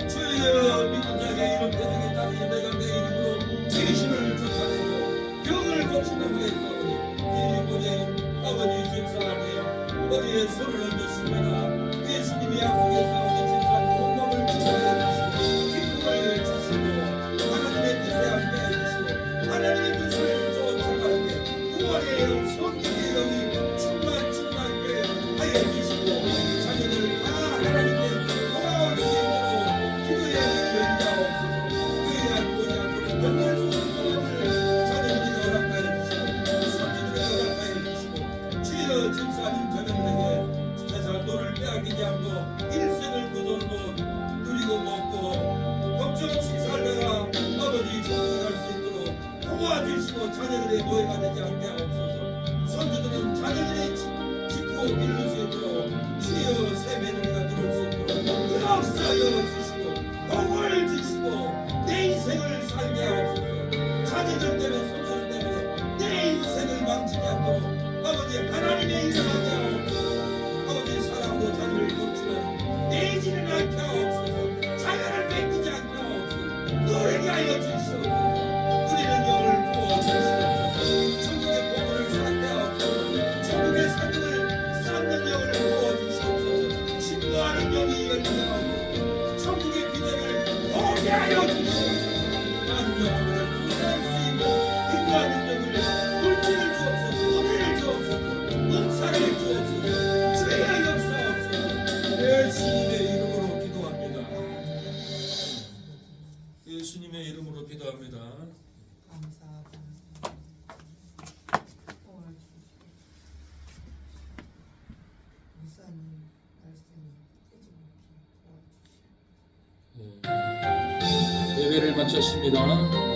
Speaker 3: 주여 믿는 자에게 이런 표적이 따르니 내가 내 이름으로 귀신을 쫓아내고 병을 고친다고 했사오니 이곳에 아버지 집사람이 어디에 손을 얹었습니다. 예수님이 약속했사오니 집사님 온몸을 치유해 주시고 기쁨을 주시고 하나님의 뜻에 함께해 주시고 하나님의 뜻을 쫓아가는 게 구원의 영 성령의 영이 충만하게 하여 주시고 자녀들 다 하나님께 돌아올 수 있도록 기도의 연자옵소서. 그의 안보지 않고 변할 수 없는 구원을 자녀들에게 허락하여 주시고 선지들에게 허락하여 주시고 주여 집사님 자녀들에게 세상 돈을 빼앗기지 않고 일생을 그 돈으로 누리고 먹고 걱정 없이 살다가 아버지 천국에 갈 수 있도록 도와주시고 자녀들의 노예가 되지 않게 하옵소서. 선지들은 자녀들의 짓고 빌릴 수 있도록 주여 새 며느리가 들어올 수 있도록 역사여 주시고 복을 주시고 내 인생을 살게 하옵소서. 자녀들 때문에 손들 때문에 내 인생을 망치지 않도록 아버지 하나님의 일을 하게 하옵소서. 마쳤습니다.